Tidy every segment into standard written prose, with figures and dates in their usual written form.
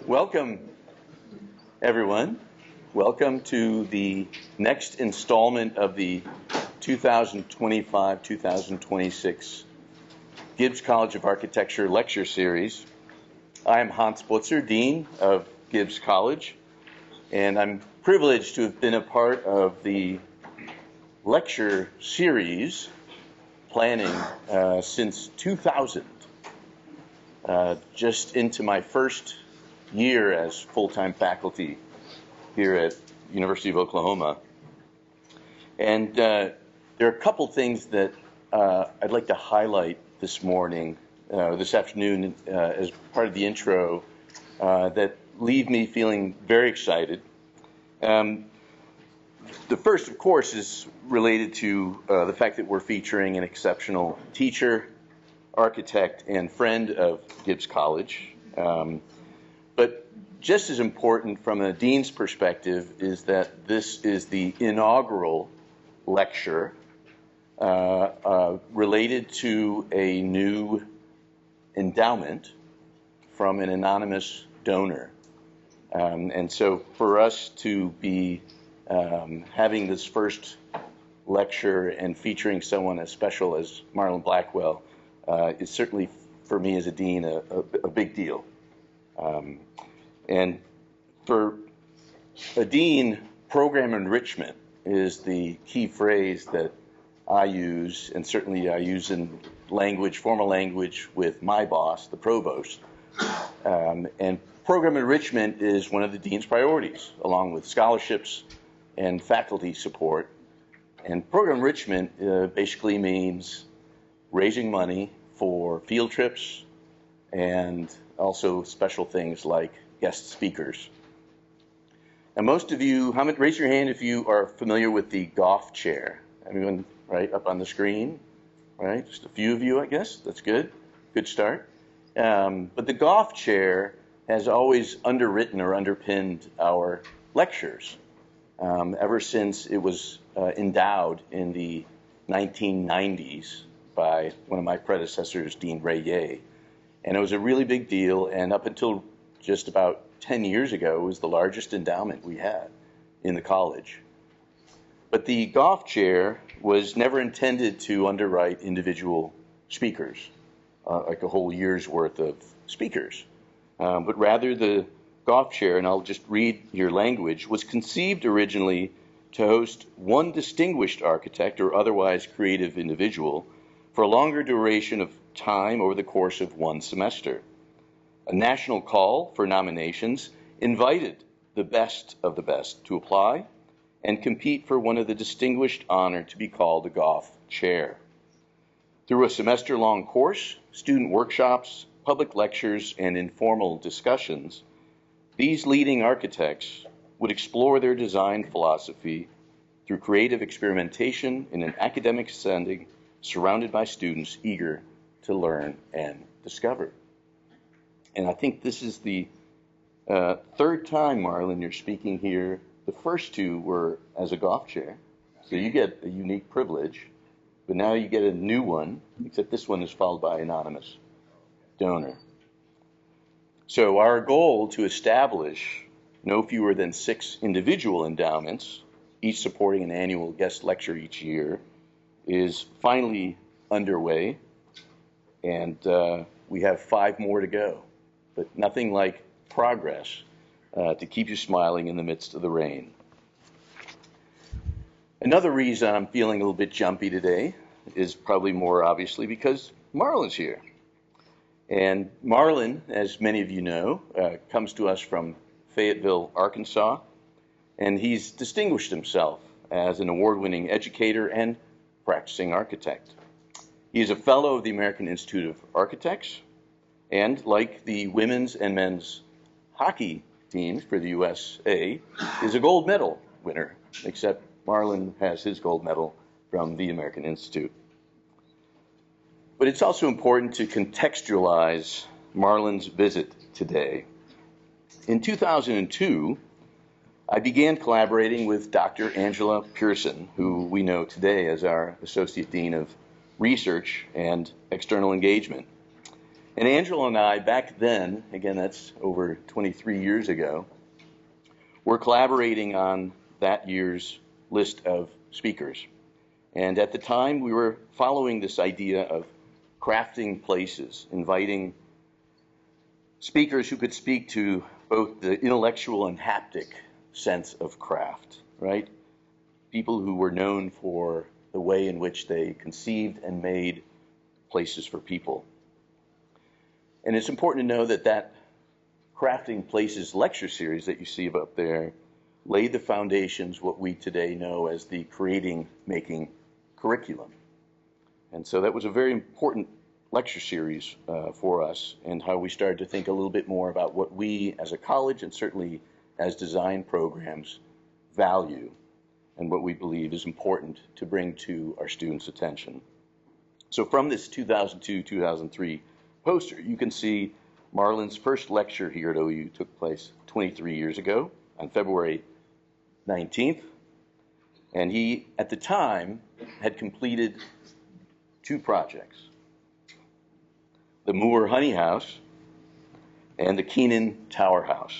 Welcome, everyone. Welcome to the next installment of the 2025-2026 Gibbs College of Architecture lecture series. I am Hans Butzer, Dean of Gibbs College, and I'm privileged to have been a part of the lecture series planning since 2000, just into my first year as full-time faculty here at University of Oklahoma. And there are a couple things that I'd like to highlight this morning, this afternoon, as part of the intro that leave me feeling very excited. The first, of course, is related to the fact that we're featuring an exceptional teacher, architect, and friend of Gibbs College. But just as important from a dean's perspective is that this is the inaugural lecture related to a new endowment from an anonymous donor. And so for us to be having this first lecture and featuring someone as special as Marlon Blackwell is certainly, for me as a dean, a big deal. And for a dean, program enrichment is the key phrase that I use, and certainly I use in language, formal language, with my boss, the provost. And program enrichment is one of the dean's priorities, along with scholarships and faculty support. And program enrichment basically means raising money for field trips and also special things like guest speakers. Now, most of you, raise your hand if you are familiar with the Goff chair. Everyone, right, up on the screen, right? Just a few of you, I guess. That's good. Good start. But the Goff chair has always underwritten or underpinned our lectures ever since it was endowed in the 1990s by one of my predecessors, Dean Ray Yeh. And it was a really big deal, and up until just about 10 years ago, it was the largest endowment we had in the college. But the Goff chair was never intended to underwrite individual speakers, like a whole year's worth of speakers. But rather the Goff chair, and I'll just read your language, was conceived originally to host one distinguished architect or otherwise creative individual for a longer duration of time over the course of one semester. A national call for nominations invited the best of the best to apply and compete for one of the distinguished honor to be called the Goff Chair. Through a semester-long course, student workshops, public lectures, and informal discussions, these leading architects would explore their design philosophy through creative experimentation in an academic setting surrounded by students eager to learn and discover. And I think this is the third time, Marlon, you're speaking here. The first two were as a Goff chair, so you get a unique privilege, but now you get a new one, except this one is followed by anonymous donor. So our goal to establish no fewer than 6 individual endowments, each supporting an annual guest lecture each year, is finally underway, and we have 5 more to go. But nothing like progress to keep you smiling in the midst of the rain. Another reason I'm feeling a little bit jumpy today is probably more obviously because Marlon's here. And Marlon, as many of you know, comes to us from Fayetteville, Arkansas, and he's distinguished himself as an award-winning educator and practicing architect. He is a fellow of the American Institute of Architects, and like the women's and men's hockey teams for the USA, is a gold medal winner, except Marlon has his gold medal from the American Institute. But it's also important to contextualize Marlon's visit today. In 2002, I began collaborating with Dr. Angela Pearson, who we know today as our Associate Dean of Research and External Engagement. And Angela and I, back then, again, that's over 23 years ago, were collaborating on that year's list of speakers. And at the time, we were following this idea of crafting places, inviting speakers who could speak to both the intellectual and haptic sense of craft, right? People who were known for the way in which they conceived and made places for people. And it's important to know that that Crafting Places lecture series that you see up there laid the foundations, what we today know as the Creating Making curriculum. And so that was a very important lecture series for us, and how we started to think a little bit more about what we as a college and certainly as design programs value and what we believe is important to bring to our students' attention. So from this 2002-2003 poster, you can see Marlon's first lecture here at OU took place 23 years ago on February 19th. And he, at the time, had completed 2 projects, the Moore Honey House and the Keenan Tower House,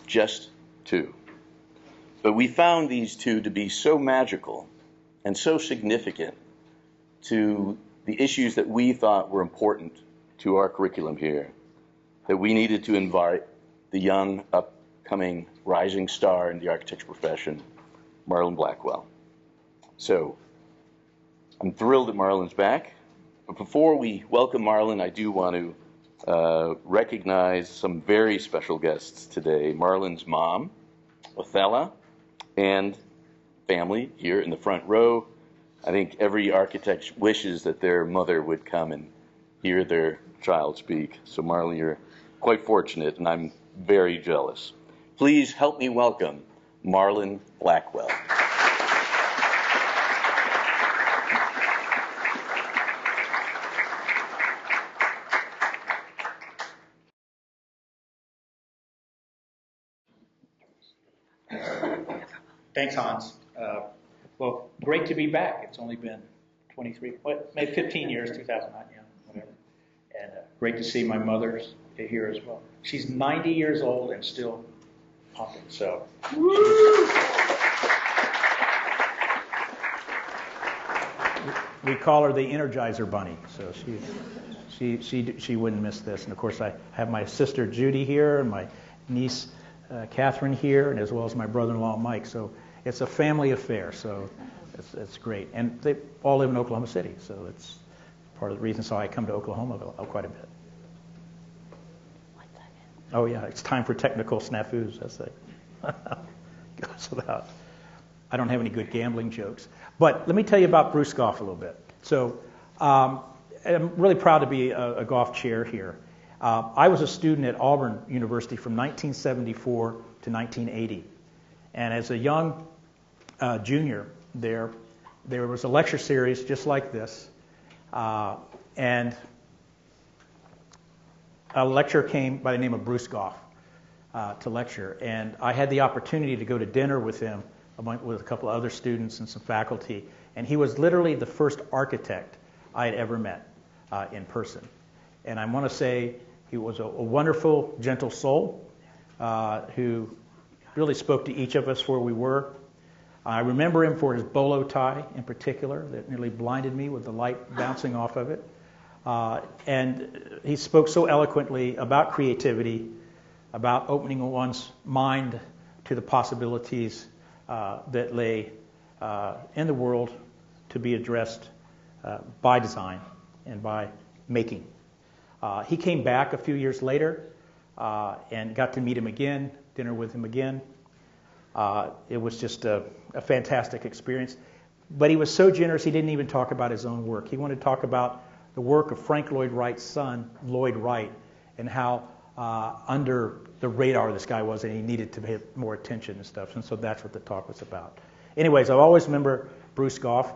just 2. But we found these 2 to be so magical and so significant to the issues that we thought were important to our curriculum here, that we needed to invite the young, upcoming, rising star in the architecture profession, Marlon Blackwell. So I'm thrilled that Marlon's back. But before we welcome Marlon, I do want to recognize some very special guests today. Marlon's mom, Othello, and family here in the front row. I think every architect wishes that their mother would come and hear their child speak. So Marlon, you're quite fortunate, and I'm very jealous. Please help me welcome Marlon Blackwell. Thanks, Hans. Well, great to be back. It's only been maybe 15 years, 2009, yeah, whatever. And great to see my mother here as well. She's 90 years old and still pumping, so. We call her the Energizer Bunny, so she wouldn't miss this. And of course, I have my sister Judy here and my niece Catherine here, and as well as my brother-in-law Mike. So it's a family affair, so it's great. And they all live in Oklahoma City, so it's part of the reason. So I come to Oklahoma quite a bit. Oh yeah, it's time for technical snafus, as they goes without. I don't have any good gambling jokes, but let me tell you about Bruce Goff a little bit. So I'm really proud to be a Goff chair here. I was a student at Auburn University from 1974 to 1980. And as a young junior there was a lecture series just like this. And a lecturer came by the name of Bruce Goff to lecture. And I had the opportunity to go to dinner with him with a couple of other students and some faculty. And he was literally the first architect I had ever met in person. And I want to say he was a wonderful, gentle soul who really spoke to each of us where we were. I remember him for his bolo tie in particular that nearly blinded me with the light bouncing off of it. And he spoke so eloquently about creativity, about opening one's mind to the possibilities that lay in the world to be addressed by design and by making. He came back a few years later and got to meet him again, dinner with him again. It was just a fantastic experience. But he was so generous, he didn't even talk about his own work. He wanted to talk about the work of Frank Lloyd Wright's son, Lloyd Wright, and how under the radar this guy was, and he needed to pay more attention and stuff. And so that's what the talk was about. Anyways, I always remember Bruce Goff.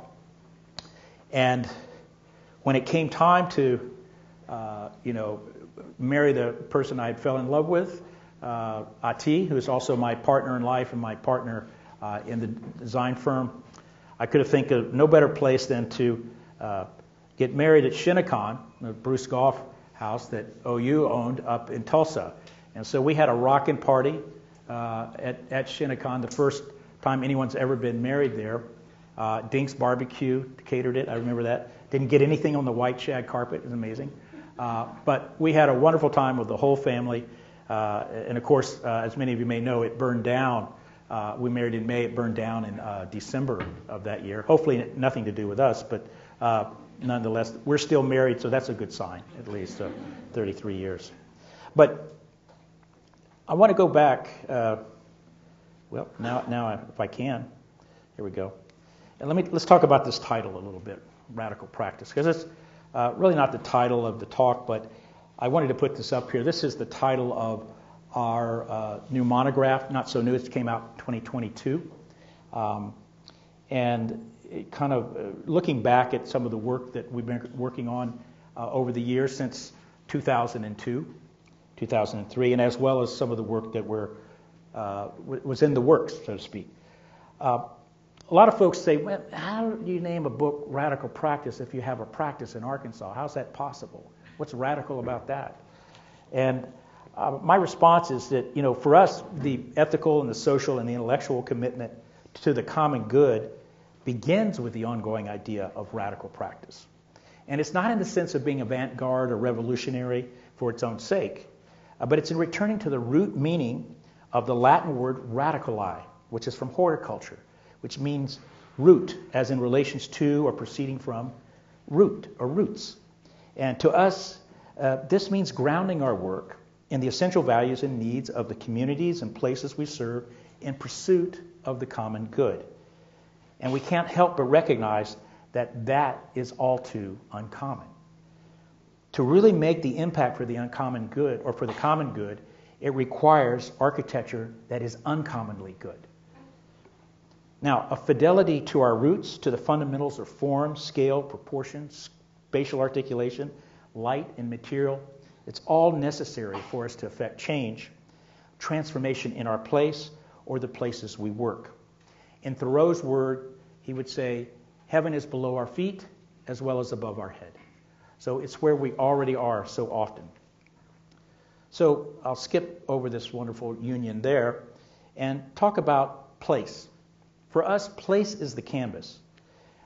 And when it came time to, marry the person I had fell in love with, Ati, who is also my partner in life and my partner in the design firm, I could have think of no better place than to get married at Shinnecoin. Bruce Goff house that OU owned up in Tulsa. And so we had a rockin' party at Shinnecock, the first time anyone's ever been married there. Dink's Barbecue catered it. I remember that. Didn't get anything on the white shag carpet. It was amazing. But we had a wonderful time with the whole family. And of course, as many of you may know, it burned down. We married in May. It burned down in December of that year. Hopefully nothing to do with us, but nonetheless, we're still married, so that's a good sign, at least 33 years. But I want to go back, well, now if I can. Here we go. And let's talk about this title a little bit, Radical Practice, because it's really not the title of the talk, but I wanted to put this up here. This is the title of our new monograph, not so new, it came out in 2022. And it kind of looking back at some of the work that we've been working on over the years since 2002, 2003, and as well as some of the work that was in the works, so to speak. A lot of folks say, well, how do you name a book Radical Practice if you have a practice in Arkansas? How's that possible? What's radical about that? And my response is that, for us, the ethical and the social and the intellectual commitment to the common good begins with the ongoing idea of radical practice. And it's not in the sense of being avant-garde or revolutionary for its own sake, but it's in returning to the root meaning of the Latin word radicali, which is from horticulture, which means root, as in relations to or proceeding from root or roots. And to us, this means grounding our work in the essential values and needs of the communities and places we serve in pursuit of the common good. And we can't help but recognize that that is all too uncommon. To really make the impact for the uncommon good, or for the common good, it requires architecture that is uncommonly good. Now, a fidelity to our roots, to the fundamentals of form, scale, proportion, spatial articulation, light, and material, it's all necessary for us to effect change, transformation in our place or the places we work. In Thoreau's word, he would say, heaven is below our feet as well as above our head. So it's where we already are so often. So I'll skip over this wonderful union there and talk about place. For us, place is the canvas.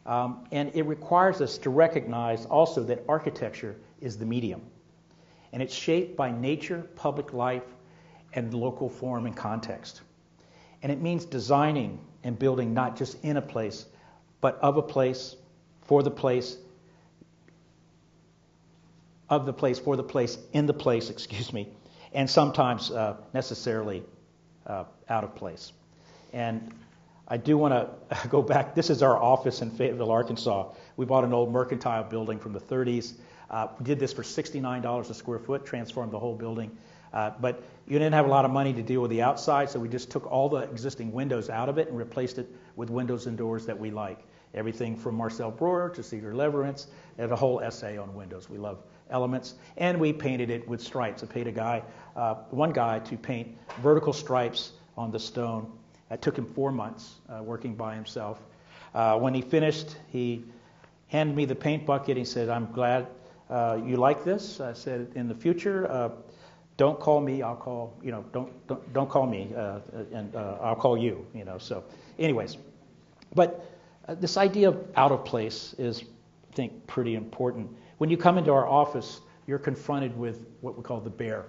And it requires us to recognize also that architecture is the medium. And it's shaped by nature, public life, and local form and context. And it means designing and building not just in a place, but of a place, for the place, of the place, for the place, in the place, and sometimes necessarily out of place. And I do want to go back. This is our office in Fayetteville, Arkansas. We bought an old mercantile building from the 30s. We did this for $69 a square foot, transformed the whole building. But you didn't have a lot of money to deal with the outside, so we just took all the existing windows out of it and replaced it with windows and doors that we like. Everything from Marcel Breuer to Cedar Leverance, and a whole essay on windows. We love elements. And we painted it with stripes. I paid one guy to paint vertical stripes on the stone. It took him 4 months working by himself. When he finished, he handed me the paint bucket. He said, "I'm glad you like this." I said, "In the future, don't call me. I'll call don't call me, and I'll call you." So, anyways, but this idea of out of place is, I think, pretty important. When you come into our office, you're confronted with what we call the bear.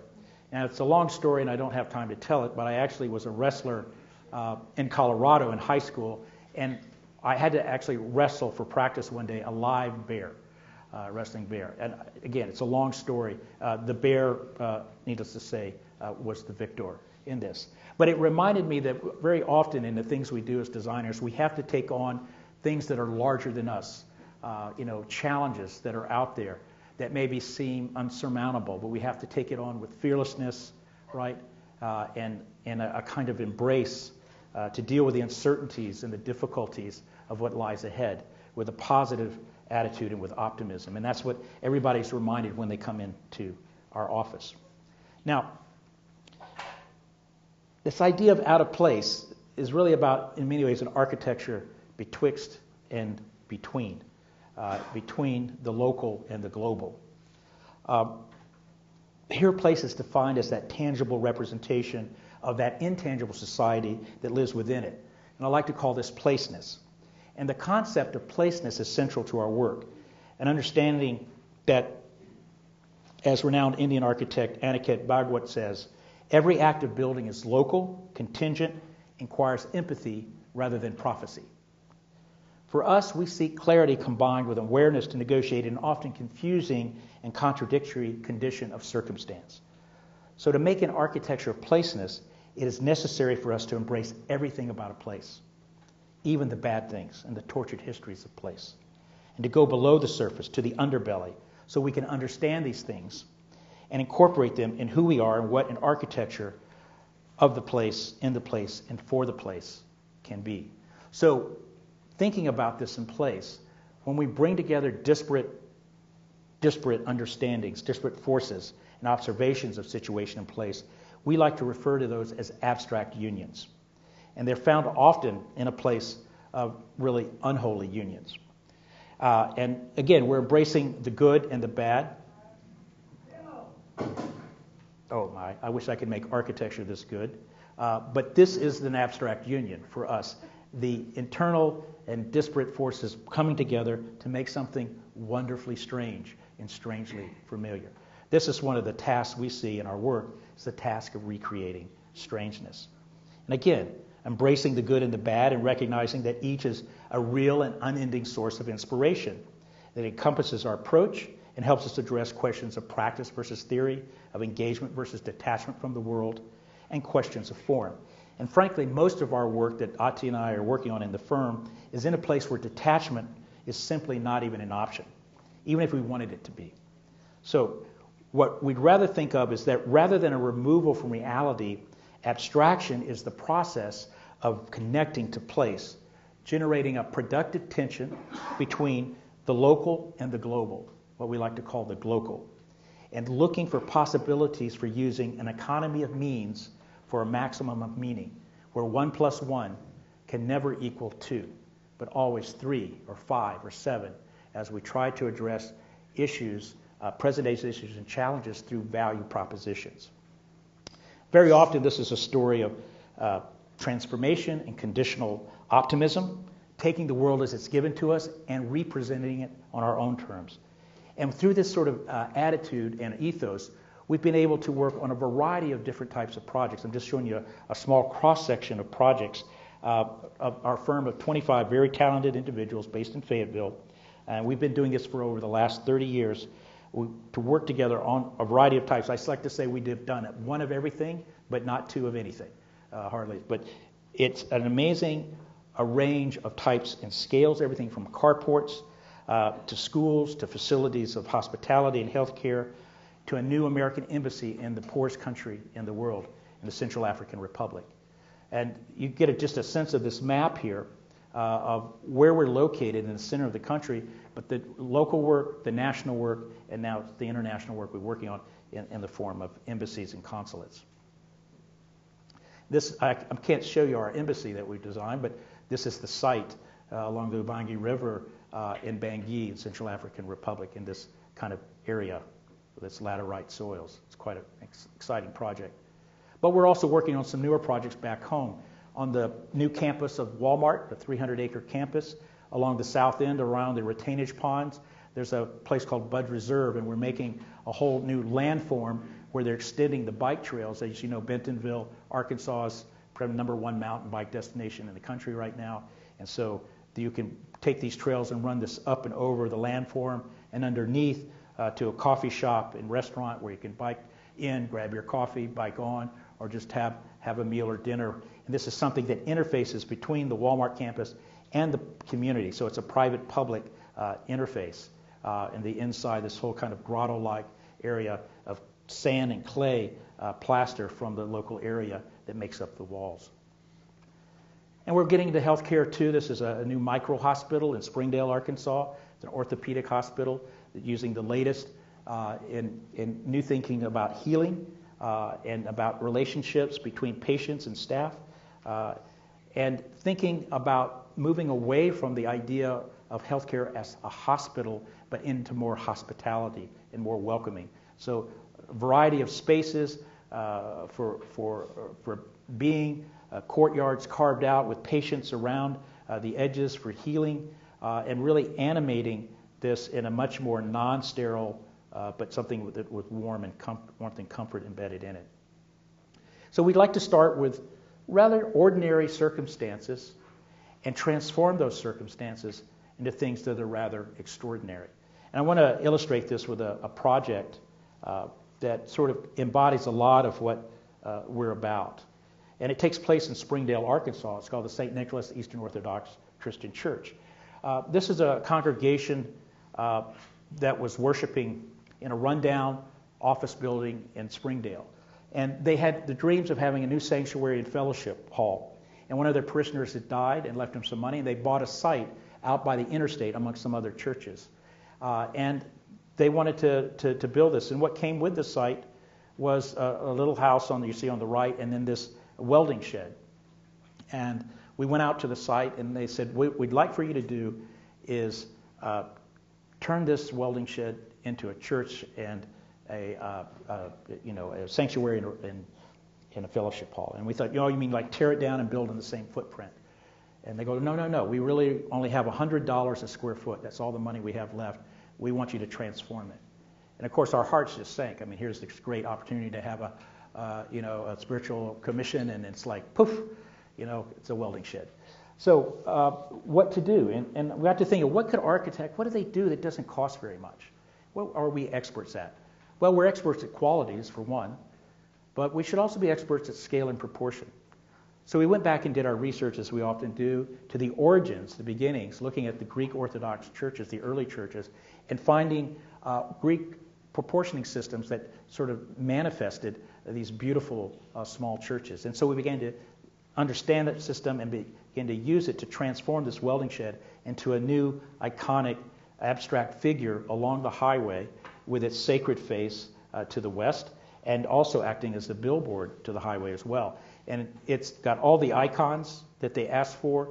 Now, it's a long story, and I don't have time to tell it, but I actually was a wrestler in Colorado in high school, and I had to actually wrestle for practice one day, a live bear, wrestling bear. And again, it's a long story. The bear, needless to say, was the victor in this. But it reminded me that very often in the things we do as designers, we have to take on things that are larger than us, challenges that are out there that maybe seem unsurmountable, but we have to take it on with fearlessness, right, and a kind of embrace to deal with the uncertainties and the difficulties of what lies ahead with a positive attitude and with optimism. And that's what everybody's reminded when they come into our office. Now, this idea of out of place is really about, in many ways, an architecture betwixt and between the local and the global. here place is defined as that tangible representation of that intangible society that lives within it. And I like to call this placeness. And the concept of placeness is central to our work. And understanding that, as renowned Indian architect Aniket Bhagwat says, every act of building is local, contingent, inquires empathy rather than prophecy. For us, we seek clarity combined with awareness to negotiate an often confusing and contradictory condition of circumstance. So to make an architecture of placeness, it is necessary for us to embrace everything about a place, even the bad things and the tortured histories of place, and to go below the surface to the underbelly so we can understand these things and incorporate them in who we are and what an architecture of the place, in the place, and for the place can be. So thinking about this in place, when we bring together disparate understandings, disparate forces, and observations of situation and place, we like to refer to those as abstract unions. And they're found often in a place of really unholy unions. And again, we're embracing the good and the bad. Oh my, I wish I could make architecture this good. But this is an abstract union for us. The internal and disparate forces coming together to make something wonderfully strange and strangely familiar. This is one of the tasks we see in our work, is the task of recreating strangeness. And again, embracing the good and the bad and recognizing that each is a real and unending source of inspiration that encompasses our approach and helps us address questions of practice versus theory, of engagement versus detachment from the world, and questions of form. And frankly, most of our work that Ati and I are working on in the firm is in a place where detachment is simply not even an option, even if we wanted it to be. So what we'd rather think of is that rather than a removal from reality, abstraction is the process of connecting to place, generating a productive tension between the local and the global, what we like to call the glocal, and looking for possibilities for using an economy of means for a maximum of meaning, where 1 + 1 can never equal 2, but always 3 or 5 or 7, as we try to address issues, present-day issues and challenges through value propositions. Very often this is a story of transformation and conditional optimism, taking the world as it's given to us and representing it on our own terms. And through this sort of attitude and ethos, we've been able to work on a variety of different types of projects. I'm just showing you a small cross-section of projects of our firm of 25 very talented individuals based in Fayetteville. And we've been doing this for over the last 30 years to work together on a variety of types. I like to say we've done one of everything, but not two of anything, hardly. But it's an amazing range of types and scales, everything from carports to schools, to facilities of hospitality and healthcare, to a new American embassy in the poorest country in the world, in the Central African Republic. And you get just a sense of this map here of where we're located in the center of the country, but the local work, the national work, and now the international work we're working on in the form of embassies and consulates. This, I can't show you our embassy that we designed, but this is the site along the Ubangi River in Bangui, in Central African Republic, in this kind of area with its laterite soils. It's quite an exciting project. But we're also working on some newer projects back home. On the new campus of Walmart, the 300-acre campus, along the south end around the retainage ponds, there's a place called Bud Reserve, and we're making a whole new landform where they're extending the bike trails. As you know, Bentonville, Arkansas is probably the #1 mountain bike destination in the country right now. And so you can take these trails and run this up and over the landform and underneath to a coffee shop and restaurant where you can bike in, grab your coffee, bike on, or just have a meal or dinner. And this is something that interfaces between the Walmart campus and the community. So it's a private-public interface. And the inside, this whole kind of grotto-like area of sand and clay plaster from the local area that makes up the walls. And we're getting into healthcare too. This is a new micro-hospital in Springdale, Arkansas. It's an orthopedic hospital using the latest in new thinking about healing and about relationships between patients and staff, and thinking about moving away from the idea of healthcare as a hospital, but into more hospitality and more welcoming. So variety of spaces for being, courtyards carved out with patience around the edges for healing, and really animating this in a much more non-sterile, but something with warmth and comfort embedded in it. So we'd like to start with rather ordinary circumstances and transform those circumstances into things that are rather extraordinary. And I want to illustrate this with a project that sort of embodies a lot of what we're about. And it takes place in Springdale, Arkansas. It's called the St. Nicholas Eastern Orthodox Christian Church. This is a congregation that was worshiping in a rundown office building in Springdale. And they had the dreams of having a new sanctuary and fellowship hall. And one of their parishioners had died and left them some money, and they bought a site out by the interstate amongst some other churches. And they wanted to build this. And what came with the site was a little house you see on the right, and then this welding shed. And we went out to the site, and they said, what we'd like for you to do is turn this welding shed into a church and a sanctuary and a fellowship hall. And we thought, you mean like tear it down and build in the same footprint? And they go, no, we really only have $100 a square foot. That's all the money we have left. We want you to transform it. And of course, our hearts just sank. I mean, here's this great opportunity to have a spiritual commission, and it's like, poof, it's a welding shed. So what to do? And we have to think of what do they do that doesn't cost very much? What are we experts at? Well, we're experts at qualities, for one, but we should also be experts at scale and proportion. So we went back and did our research, as we often do, to the origins, the beginnings, looking at the Greek Orthodox churches, the early churches, and finding Greek proportioning systems that sort of manifested these beautiful small churches. And so we began to understand that system and began to use it to transform this welding shed into a new iconic abstract figure along the highway with its sacred face to the west, and also acting as the billboard to the highway as well. And it's got all the icons that they asked for,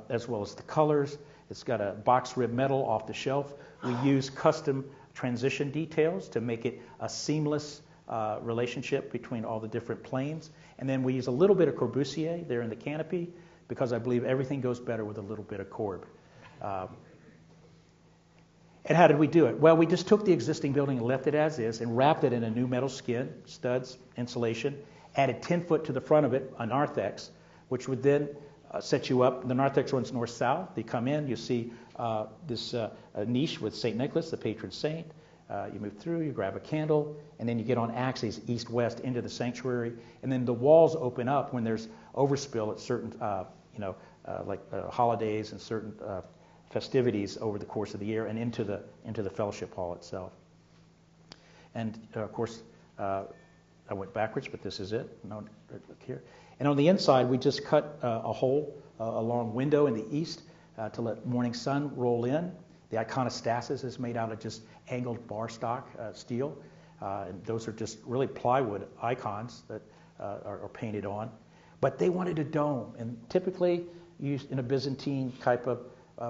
as well as the colors. It's got a box rib metal off the shelf. We use custom transition details to make it a seamless relationship between all the different planes. And then we use a little bit of Corbusier there in the canopy, because I believe everything goes better with a little bit of Corb. And how did we do it? Well, we just took the existing building and left it as is and wrapped it in a new metal skin, studs, insulation, added 10 foot to the front of it, a narthex, which would then set you up. The narthex runs north-south. You come in, you see this niche with St. Nicholas, the patron saint. You move through, you grab a candle, and then you get on axes east-west into the sanctuary. And then the walls open up when there's overspill at certain, holidays and certain festivities over the course of the year, and into the fellowship hall itself. And of course, I went backwards, but this is it. No, look here. And on the inside, we just cut a hole, a long window in the east to let morning sun roll in. The iconostasis is made out of just angled bar stock steel. And those are just really plywood icons that are painted on. But they wanted a dome, and typically used in a Byzantine type of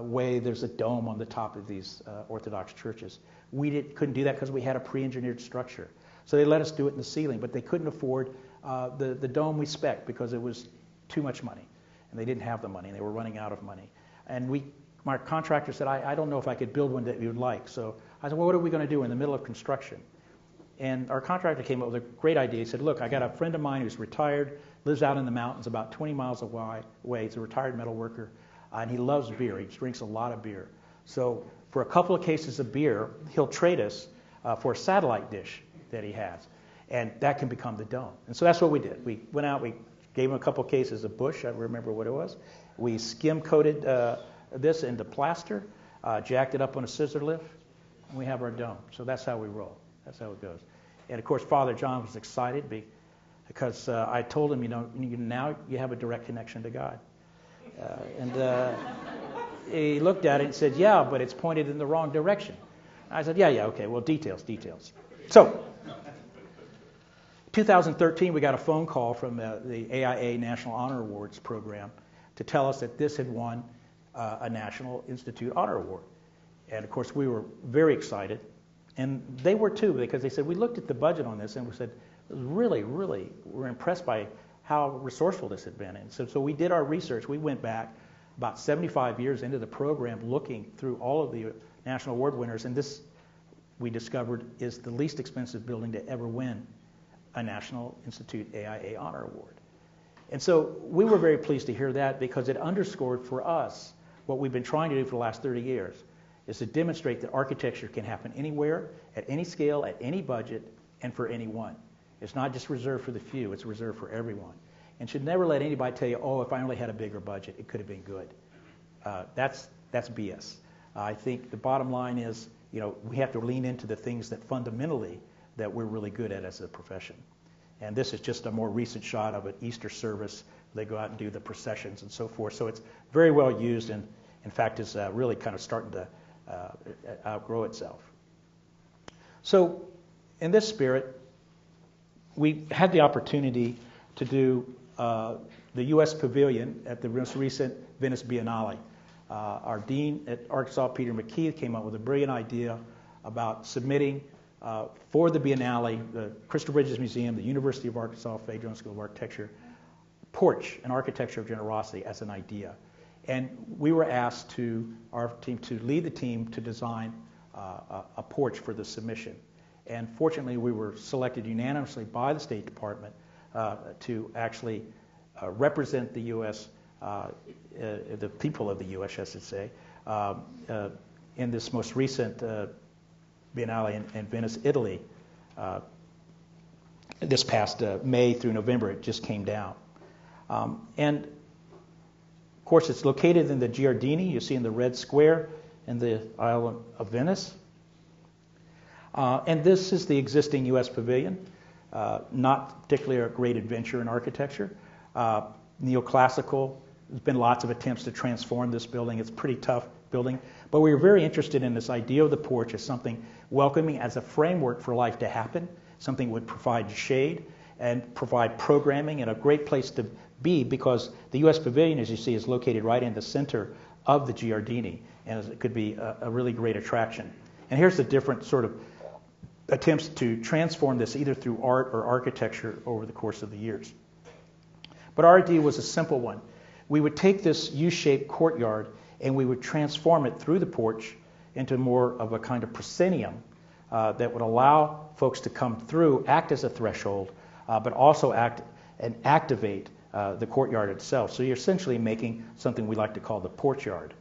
way, there's a dome on the top of these Orthodox churches. We couldn't do that because we had a pre-engineered structure. So they let us do it in the ceiling, but they couldn't afford the dome we spec'd because it was too much money. And they didn't have the money. They were running out of money. And my contractor said, I don't know if I could build one that you'd like. So I said, well, what are we going to do in the middle of construction? And our contractor came up with a great idea. He said, look, I got a friend of mine who's retired, lives out in the mountains about 20 miles away. He's a retired metal worker, and he loves beer. He drinks a lot of beer. So for a couple of cases of beer, he'll trade us for a satellite dish that he has. And that can become the dome. And so that's what we did. We went out, we gave him a couple of cases of Bush. I remember what it was. We skim-coated this into plaster, jacked it up on a scissor lift, and we have our dome. So that's how we roll. That's how it goes. And of course, Father John was excited because I told him, now you have a direct connection to God. And he looked at it and said, yeah, but it's pointed in the wrong direction. I said, yeah, okay, well, details. So, 2013, we got a phone call from the AIA National Honor Awards program to tell us that this had won a National Institute Honor Award. And of course, we were very excited. And they were too, because they said, we looked at the budget on this and we said, really, we're impressed by how resourceful this had been. And so we did our research. We went back about 75 years into the program looking through all of the national award winners, and this, we discovered, is the least expensive building to ever win a National Institute AIA Honor Award. And so we were very pleased to hear that, because it underscored for us what we've been trying to do for the last 30 years, is to demonstrate that architecture can happen anywhere, at any scale, at any budget, and for anyone. It's not just reserved for the few, it's reserved for everyone. And should never let anybody tell you, oh, if I only had a bigger budget, it could have been good. That's BS. I think the bottom line is, we have to lean into the things that fundamentally that we're really good at as a profession. And this is just a more recent shot of an Easter service. They go out and do the processions and so forth. So it's very well used, and in fact is really kind of starting to outgrow itself. So in this spirit, we had the opportunity to do the U.S. Pavilion at the most recent Venice Biennale. Our dean at Arkansas, Peter McKee, came up with a brilliant idea about submitting for the Biennale, the Crystal Bridges Museum, the University of Arkansas Fay-Jones School of Architecture, porch, an architecture of generosity, as an idea. And we were asked our team to lead the team to design a porch for the submission. And fortunately, we were selected unanimously by the State Department to actually represent the U.S., the people of the U.S., I should say, in this most recent Biennale in Venice, Italy. This past May through November, it just came down. And of course, it's located in the Giardini, you see in the red square in the Isle of Venice. And this is the existing U.S. Pavilion, not particularly a great adventure in architecture. Neoclassical. There's been lots of attempts to transform this building. It's a pretty tough building. But we were very interested in this idea of the porch as something welcoming, as a framework for life to happen, something that would provide shade and provide programming, and a great place to be, because the U.S. Pavilion, as you see, is located right in the center of the Giardini, and it could be a really great attraction. And here's the different sort of attempts to transform this either through art or architecture over the course of the years. But our idea was a simple one. We would take this U-shaped courtyard and we would transform it through the porch into more of a kind of proscenium that would allow folks to come through, act as a threshold, but also act and activate the courtyard itself. So you're essentially making something we like to call the porchyard.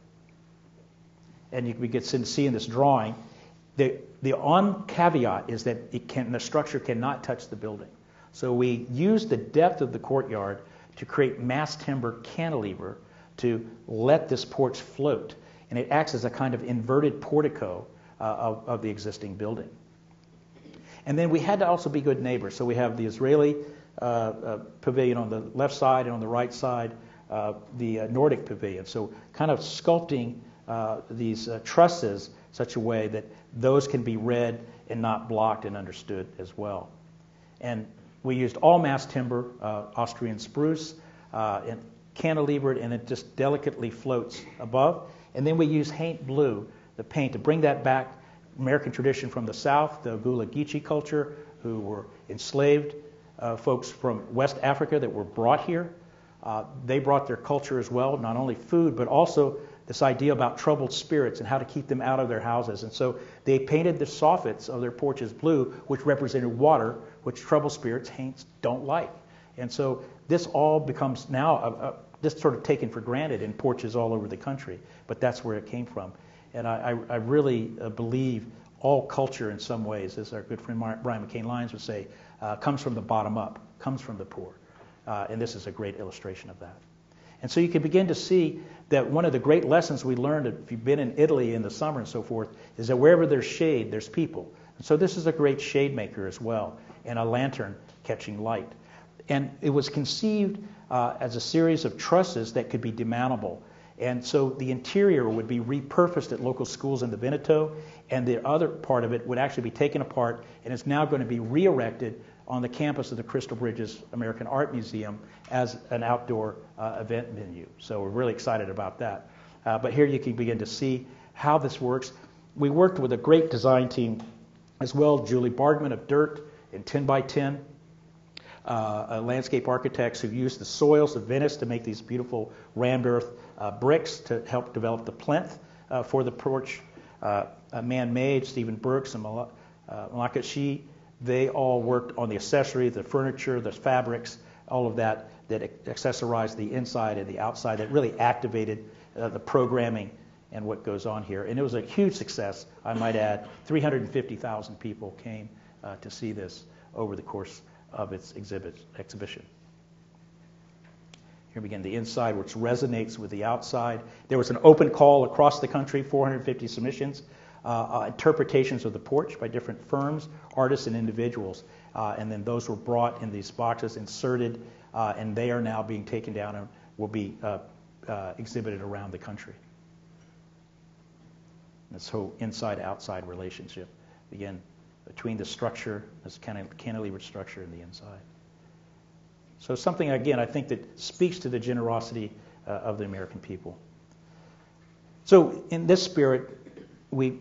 And we get to see in this drawing, the on caveat is that the structure cannot touch the building. So we use the depth of the courtyard to create mass timber cantilever to let this porch float. And it acts as a kind of inverted portico of the existing building. And then we had to also be good neighbors. So we have the Israeli pavilion on the left side, and on the right side, the Nordic pavilion. So kind of sculpting these trusses such a way that those can be read and not blocked and understood as well. And we used all mass timber, Austrian spruce, and cantilevered, and it just delicately floats above. And then we use haint blue, the paint, to bring that back, American tradition from the South, the Gula Geechee culture, who were enslaved folks from West Africa that were brought here. They brought their culture as well, not only food, but also this idea about troubled spirits and how to keep them out of their houses. And so they painted the soffits of their porches blue, which represented water, which troubled spirits, haints, don't like. And so this all becomes now just sort of taken for granted in porches all over the country, but that's where it came from. And I really believe all culture in some ways, as our good friend Brian McCain Lyons would say, comes from the bottom up, comes from the poor. And this is a great illustration of that. And so you can begin to see that one of the great lessons we learned, if you've been in Italy in the summer and so forth, is that wherever there's shade, there's people. And so this is a great shade maker as well, and a lantern catching light. And it was conceived as a series of trusses that could be demountable. And so the interior would be repurposed at local schools in the Veneto, and the other part of it would actually be taken apart and is now going to be re-erected on the campus of the Crystal Bridges American Art Museum as an outdoor event venue. So we're really excited about that. But here you can begin to see how this works. We worked with a great design team as well Julie Bardman of Dirt and 10 by 10. Landscape architects who used the soils of Venice to make these beautiful rammed earth bricks to help develop the plinth for the porch. Man-made, Stephen Burks and Malaka Shi, they all worked on the accessory, the furniture, the fabrics, all of that accessorized the inside and the outside, that really activated the programming and what goes on here. And it was a huge success, I might add. 350,000 people came to see this over the course of its exhibition. Here we begin the inside, which resonates with the outside. There was an open call across the country, 450 submissions, interpretations of the porch by different firms, artists, and individuals. And then those were brought in these boxes, inserted, and they are now being taken down and will be exhibited around the country. This whole inside-outside relationship, again, between the structure, this kind of cantilever structure, and the inside. So something, again, I think that speaks to the generosity of the American people. So in this spirit, we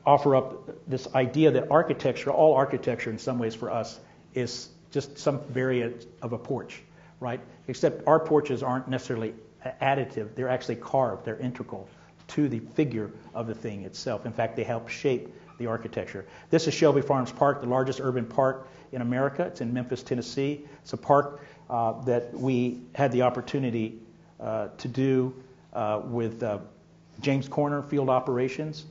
offer up this idea that architecture, all architecture in some ways for us, is just some variant of a porch, right? Except our porches aren't necessarily additive. They're actually carved. They're integral to the figure of the thing itself. In fact, they help shape the architecture. This is Shelby Farms Park, the largest urban park in America. It's in Memphis, Tennessee. It's a park that we had the opportunity to do with James Corner Field Operations.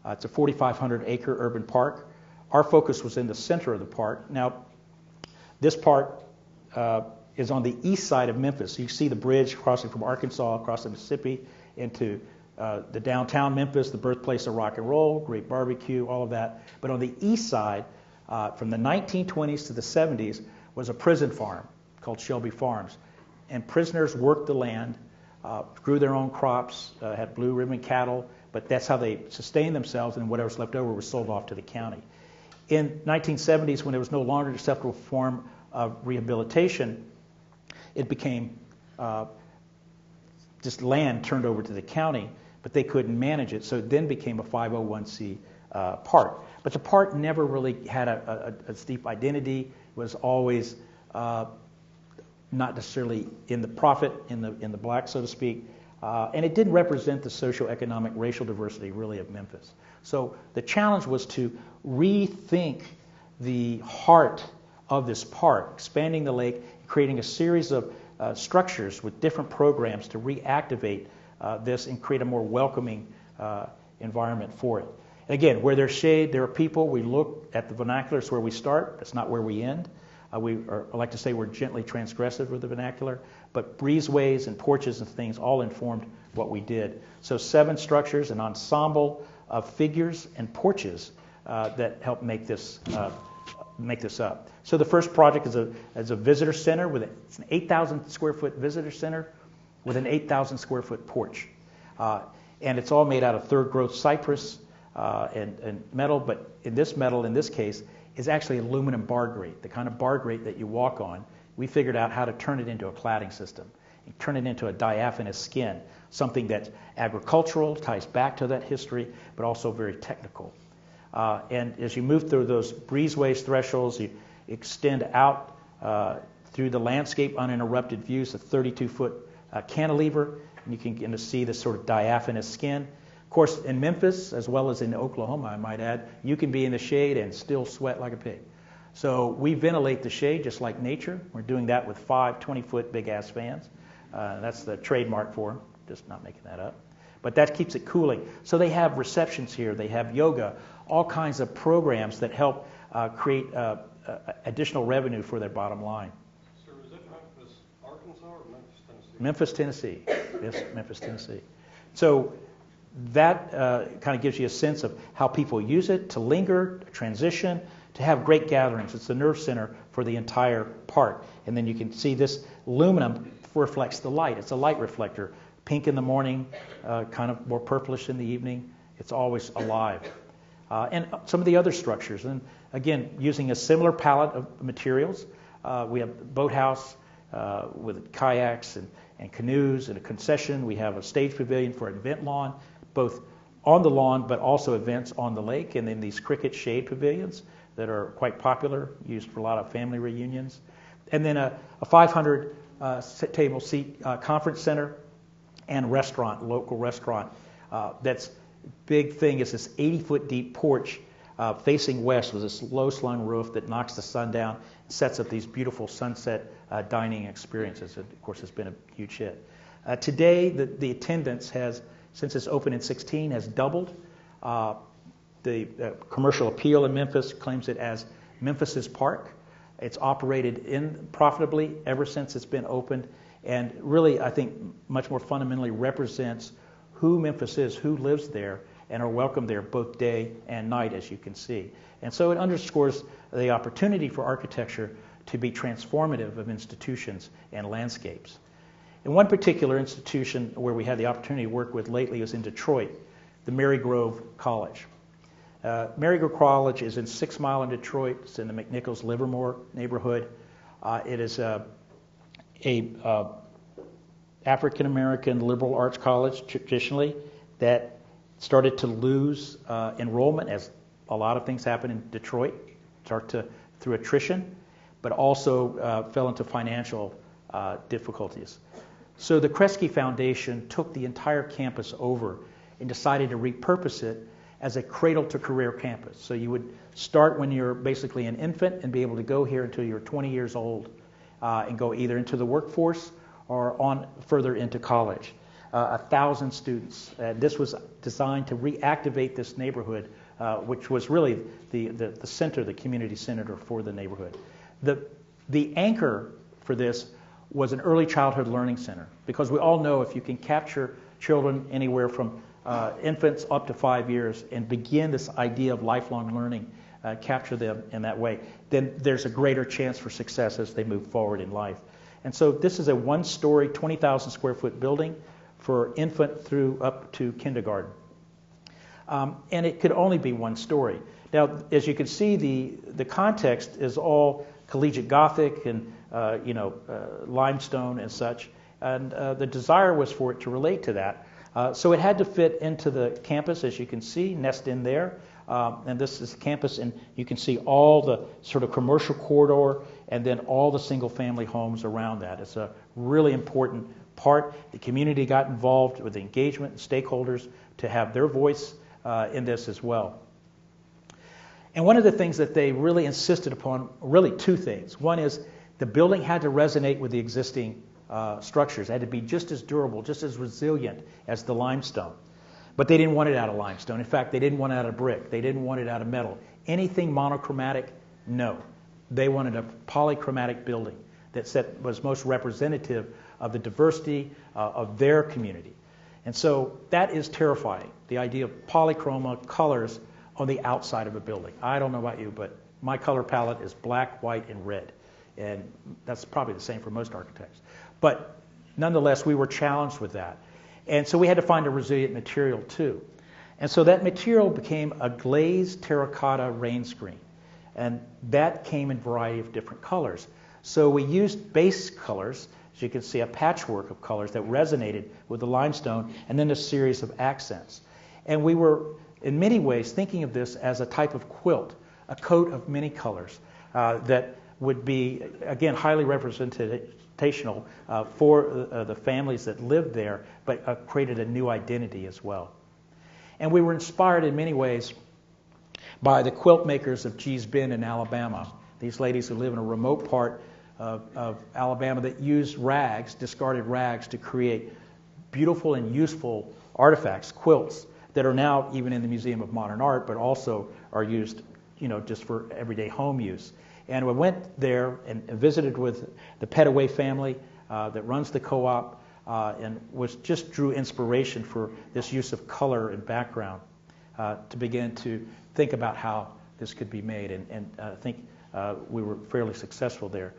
It's a 4,500-acre urban park. Our focus was in the center of the park. Now, this part is on the east side of Memphis. You see the bridge crossing from Arkansas across the Mississippi into the downtown Memphis, the birthplace of rock and roll, great barbecue, all of that. But on the east side, from the 1920s to the 70s, was a prison farm called Shelby Farms. And prisoners worked the land, grew their own crops, had blue ribbon cattle, but that's how they sustained themselves, and whatever's left over was sold off to the county. In 1970s, when it was no longer an acceptable form of rehabilitation, it became just land turned over to the county, but they couldn't manage it, so it then became a 501c park. But the park never really had a steep identity. It was always not necessarily in the profit, in the black, so to speak, and it didn't represent the socioeconomic, racial diversity really of Memphis. So the challenge was to rethink the heart of this park, expanding the lake, creating a series of structures with different programs to reactivate this and create a more welcoming environment for it. And again, where there's shade, there are people. We look at the vernacular. It's where we start. That's not where we end. I like to say we're gently transgressive with the vernacular, but breezeways and porches and things all informed what we did. So 7 structures, an ensemble of figures and porches that help make this up. So the first project is a visitor center it's an 8,000 square foot visitor center with an 8,000 square foot porch, and it's all made out of third growth cypress and metal. But in this case, is actually aluminum bar grate, the kind of bar grate that you walk on. We figured out how to turn it into a cladding system, and turn it into a diaphanous skin, something that's agricultural, ties back to that history, but also very technical. And as you move through those breezeways thresholds, you extend out through the landscape uninterrupted views, a 32-foot cantilever, and you can begin to see this sort of diaphanous skin. Of course, in Memphis, as well as in Oklahoma, I might add, you can be in the shade and still sweat like a pig. So we ventilate the shade just like nature. We're doing that with 5 20-foot big-ass fans. That's the trademark for them, just not making that up. But that keeps it cooling. So they have receptions here. They have yoga, all kinds of programs that help create additional revenue for their bottom line. Sir, is that Memphis, Arkansas, or Memphis, Memphis, Tennessee? Tennessee. Yes, Memphis, Tennessee. So that kind of gives you a sense of how people use it to linger, to transition, to have great gatherings. It's the nerve center for the entire park. And then you can see this aluminum reflects the light. It's a light reflector. Pink in the morning, kind of more purplish in the evening. It's always alive. And some of the other structures. And again, using a similar palette of materials. We have a boathouse with kayaks and canoes and a concession. We have a stage pavilion for an event lawn, both on the lawn, but also events on the lake, and then these cricket shade pavilions that are quite popular, used for a lot of family reunions. And then a 500 table seat conference center and restaurant, local restaurant. That's big thing is this 80-foot deep porch facing west with this low-slung roof that knocks the sun down, sets up these beautiful sunset dining experiences. And of course, it's been a huge hit. Today, the attendance has, since it's opened in 2016, has doubled. The commercial appeal in Memphis claims it as Memphis's Park. It's operated profitably ever since it's been opened, and really, I think, much more fundamentally represents who Memphis is, who lives there, and are welcome there both day and night, as you can see. And so it underscores the opportunity for architecture to be transformative of institutions and landscapes. And one particular institution where we had the opportunity to work with lately was in Detroit, the Marygrove College. Marygrove College is in 6 Mile in Detroit. It's in the McNichols-Livermore neighborhood. It is a African-American liberal arts college traditionally that started to lose enrollment, as a lot of things happen in Detroit, through attrition, but also fell into financial difficulties. So the Kresge Foundation took the entire campus over and decided to repurpose it as a cradle-to-career campus. So you would start when you're basically an infant and be able to go here until you're 20 years old and go either into the workforce or on further into college. 1,000 students. This was designed to reactivate this neighborhood, which was really the center, the community center for the neighborhood. The anchor for this was an early childhood learning center, because we all know if you can capture children anywhere from infants up to 5 years and begin this idea of lifelong learning, capture them in that way, then there's a greater chance for success as they move forward in life. And so this is a one-story, 20,000 square foot building for infant through up to kindergarten. And it could only be one story. Now, as you can see, the context is all collegiate Gothic and limestone and such. And the desire was for it to relate to that. So it had to fit into the campus, as you can see, nest in there. And this is the campus, and you can see all the sort of commercial corridor and then all the single-family homes around that. It's a really important part. The community got involved with the engagement and stakeholders to have their voice in this as well. And one of the things that they really insisted upon, really two things. One is the building had to resonate with the existing structures. It had to be just as durable, just as resilient as the limestone. But they didn't want it out of limestone. In fact, they didn't want it out of brick. They didn't want it out of metal. Anything monochromatic, no. They wanted a polychromatic building that was most representative of the diversity of their community. And so that is terrifying, the idea of polychroma colors on the outside of a building. I don't know about you, but my color palette is black, white, and red. And that's probably the same for most architects. But nonetheless, we were challenged with that. And so we had to find a resilient material too. And so that material became a glazed terracotta rain screen. And that came in a variety of different colors. So we used base colors, as you can see, a patchwork of colors that resonated with the limestone, and then a series of accents. And we were, in many ways, thinking of this as a type of quilt, a coat of many colors that would be, again, highly representational for the families that lived there, but created a new identity as well. And we were inspired in many ways by the quilt makers of Gee's Bend in Alabama, these ladies who live in a remote part of Alabama that use rags, discarded rags, to create beautiful and useful artifacts, quilts, that are now even in the Museum of Modern Art, but also are used, just for everyday home use. And we went there and visited with the Petaway family that runs the co-op, and drew inspiration for this use of color and background to begin to think about how this could be made. And I think we were fairly successful there.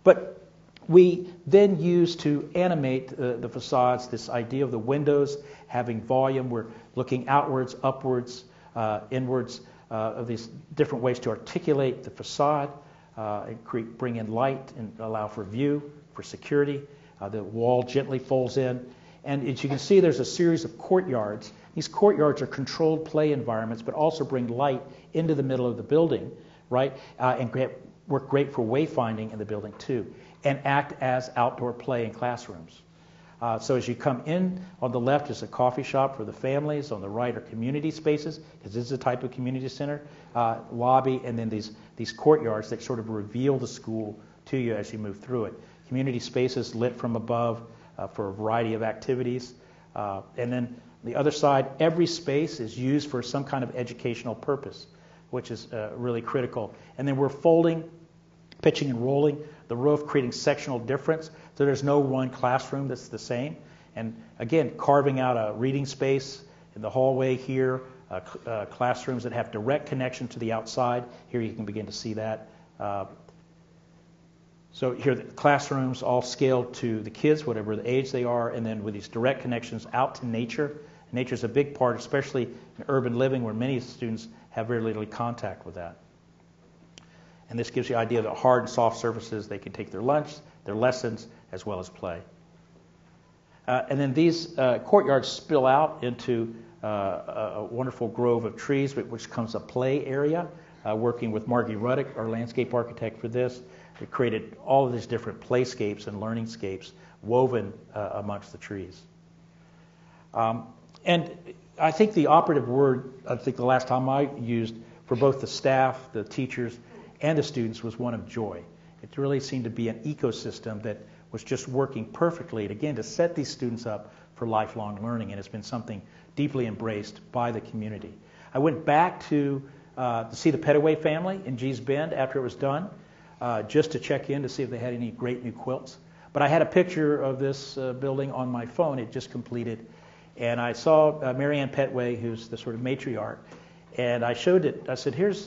But we then used to animate the facades this idea of the windows having volume. We're looking outwards, upwards, inwards, of these different ways to articulate the facade, and bring in light and allow for view, for security. The wall gently folds in. And as you can see, there's a series of courtyards These courtyards are controlled play environments, but also bring light into the middle of the building, right? And work great for wayfinding in the building too, and act as outdoor play in classrooms. So as you come in, on the left is a coffee shop for the families. On the right are community spaces, because this is a type of community center, lobby, and then these courtyards that sort of reveal the school to you as you move through it. Community spaces lit from above for a variety of activities. And then the other side, every space is used for some kind of educational purpose, which is really critical. And then we're folding, pitching and rolling the roof, creating sectional difference, so there's no one classroom that's the same. And again, carving out a reading space in the hallway here, classrooms that have direct connection to the outside. Here you can begin to see that. So here the classrooms all scaled to the kids, whatever the age they are, and then with these direct connections out to nature. Nature is a big part, especially in urban living, where many students have very little contact with that. And this gives you an idea of the hard and soft surfaces. They can take their lunch, their lessons, as well as play. And then these courtyards spill out into a wonderful grove of trees, which becomes a play area. Working with Margie Ruddick, our landscape architect for this, we created all of these different playscapes and learningscapes woven amongst the trees. And I think the operative word, I think the last time I used for both the staff, the teachers, and the students was one of joy. It really seemed to be an ecosystem that was just working perfectly, again, to set these students up for lifelong learning, and it's been something deeply embraced by the community. I went back to see the Petaway family in Gee's Bend after it was done, just to check in to see if they had any great new quilts. But I had a picture of this building on my phone. It just completed. And I saw Mary Ann Petway, who's the sort of matriarch, and I showed it. I said, here's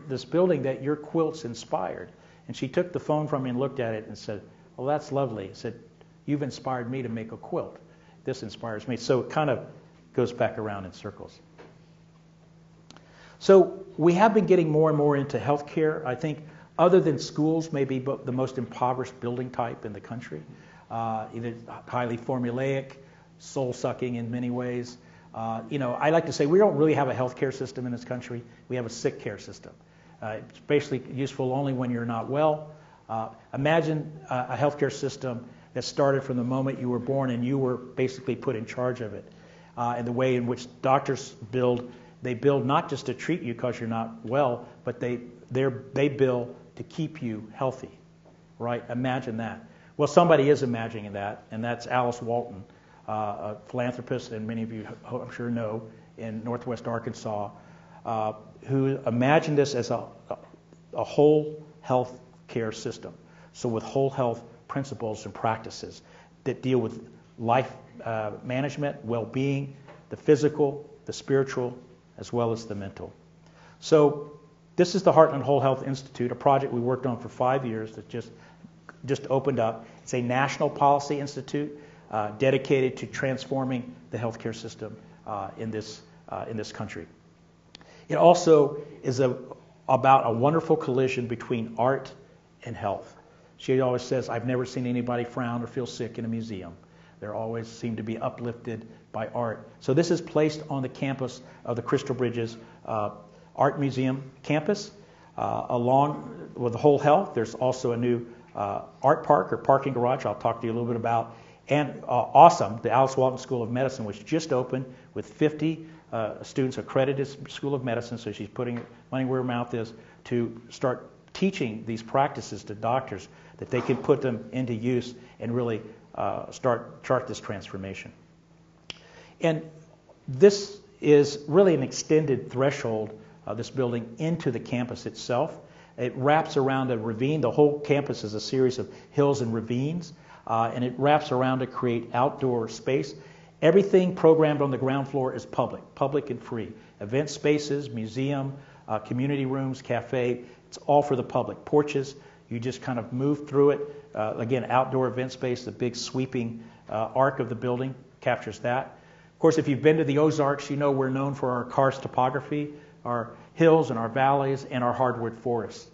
this building that your quilts inspired. And she took the phone from me and looked at it and said, well, that's lovely. I said, you've inspired me to make a quilt. This inspires me. So it kind of goes back around in circles. So we have been getting more and more into healthcare. I think other than schools, maybe the most impoverished building type in the country. Either highly formulaic, soul-sucking in many ways. I like to say we don't really have a healthcare system in this country. We have a sick care system. It's basically useful only when you're not well. Imagine a healthcare system that started from the moment you were born and you were basically put in charge of it. And the way in which doctors build, they build not just to treat you because you're not well, but they bill to keep you healthy, right? Imagine that. Well, somebody is imagining that, and that's Alice Walton, a philanthropist, and many of you, I'm sure, know, in Northwest Arkansas, who imagined this as a whole health care system. So with whole health principles and practices that deal with life management, well-being, the physical, the spiritual, as well as the mental. So this is the Heartland Whole Health Institute, a project we worked on for 5 years that just opened up. It's a national policy institute dedicated to transforming the healthcare system in this country. It also is about a wonderful collision between art and health. She always says, I've never seen anybody frown or feel sick in a museum. They always seem to be uplifted by art. So this is placed on the campus of the Crystal Bridges Art Museum campus. Along with the Whole Health, there's also a new art park or parking garage I'll talk to you a little bit about. And awesome, the Alice Walton School of Medicine, which just opened with 50 students accredited School of Medicine, so she's putting money where her mouth is to start teaching these practices to doctors that they can put them into use and really chart this transformation. And this is really an extended threshold of this building into the campus itself. It wraps around a ravine. The whole campus is a series of hills and ravines, and it wraps around to create outdoor space. Everything programmed on the ground floor is public and free. Event spaces, museum, community rooms, cafe, it's all for the public. Porches, you just kind of move through it. Again, outdoor event space, the big sweeping arc of the building captures that. Of course, if you've been to the Ozarks, you know we're known for our karst topography, our hills and our valleys, and our hardwood forests.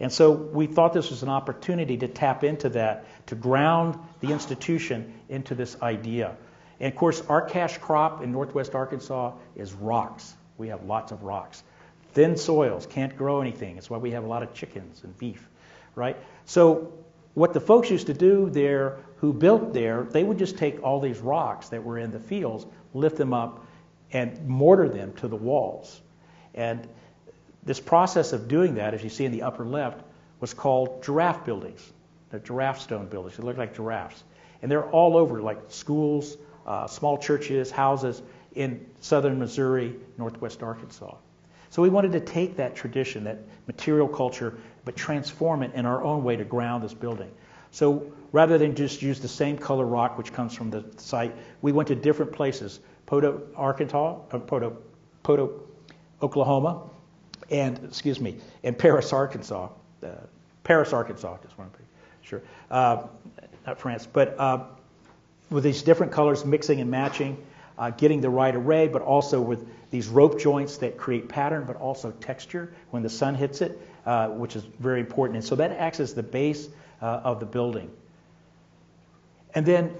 And so we thought this was an opportunity to tap into that, to ground the institution into this idea. And of course, our cash crop in Northwest Arkansas is rocks. We have lots of rocks. Thin soils, can't grow anything. That's why we have a lot of chickens and beef, right? So what the folks used to do there who built there, they would just take all these rocks that were in the fields, lift them up, and mortar them to the walls. And this process of doing that, as you see in the upper left, was called giraffe buildings. They're giraffe stone buildings. They look like giraffes. And they're all over, like schools, small churches, houses in southern Missouri, Northwest Arkansas. So we wanted to take that tradition, that material culture, but transform it in our own way to ground this building. So rather than just use the same color rock, which comes from the site, we went to different places. Poto, Oklahoma, and Paris, Arkansas. Paris, Arkansas, just want to be sure. Not France, but with these different colors mixing and matching, getting the right array, but also with these rope joints that create pattern, but also texture when the sun hits it, which is very important. And so that acts as the base of the building. And then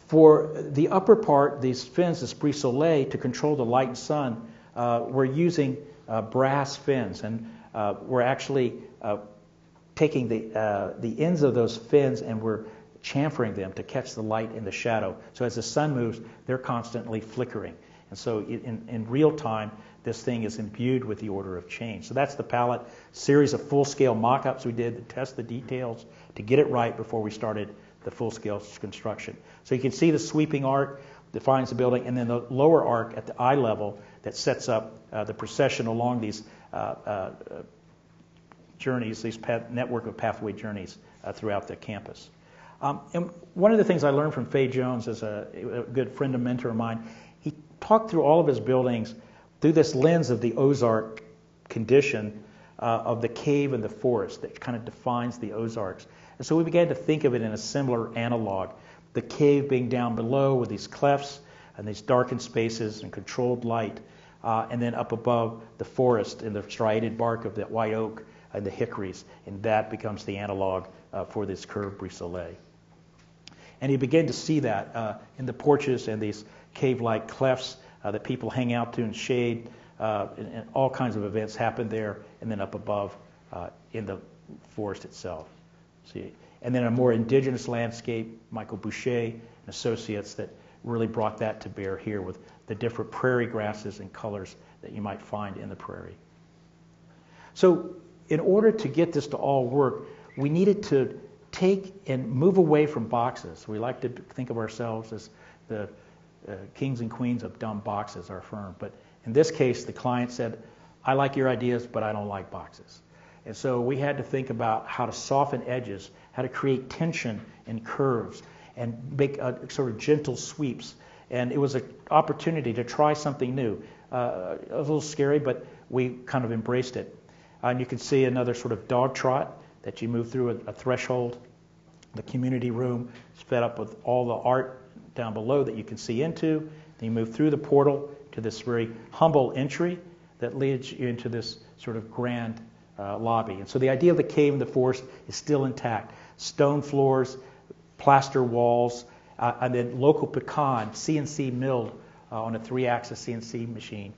for the upper part, these fins, this brise soleil, to control the light and sun, we're using brass fins. And we're actually taking the ends of those fins and we're chamfering them to catch the light and the shadow. So as the sun moves, they're constantly flickering. And so in real time, this thing is imbued with the order of change. So that's the palette, series of full-scale mock-ups we did to test the details, to get it right before we started the full-scale construction. So you can see the sweeping arc defines the building, and then the lower arc at the eye level that sets up the procession along these journeys, these network of pathway journeys throughout the campus. And one of the things I learned from Fay Jones, as a good friend and mentor of mine, he talked through all of his buildings through this lens of the Ozark condition of the cave and the forest that kind of defines the Ozarks. And so we began to think of it in a similar analog, the cave being down below with these clefts and these darkened spaces and controlled light, and then up above the forest and the striated bark of that white oak and the hickories, and that becomes the analog for this curved brise soleil. And you begin to see that in the porches and these cave-like clefts that people hang out to in shade, and all kinds of events happen there, and then up above in the forest itself. See, and then a more indigenous landscape, Michael Boucher and associates that really brought that to bear here with the different prairie grasses and colors that you might find in the prairie. So in order to get this to all work, we needed to take and move away from boxes. We like to think of ourselves as the kings and queens of dumb boxes, our firm. But in this case, the client said, I like your ideas, but I don't like boxes. And so we had to think about how to soften edges, how to create tension in curves, and make sort of gentle sweeps. And it was an opportunity to try something new. A little scary, but we kind of embraced it. And you can see another sort of dog trot that you move through a threshold. The community room is fed up with all the art down below that you can see into. Then you move through the portal to this very humble entry that leads you into this sort of grand lobby. And so the idea of the cave and the forest is still intact. Stone floors, plaster walls, and then local pecan, CNC milled on a 3-axis CNC machine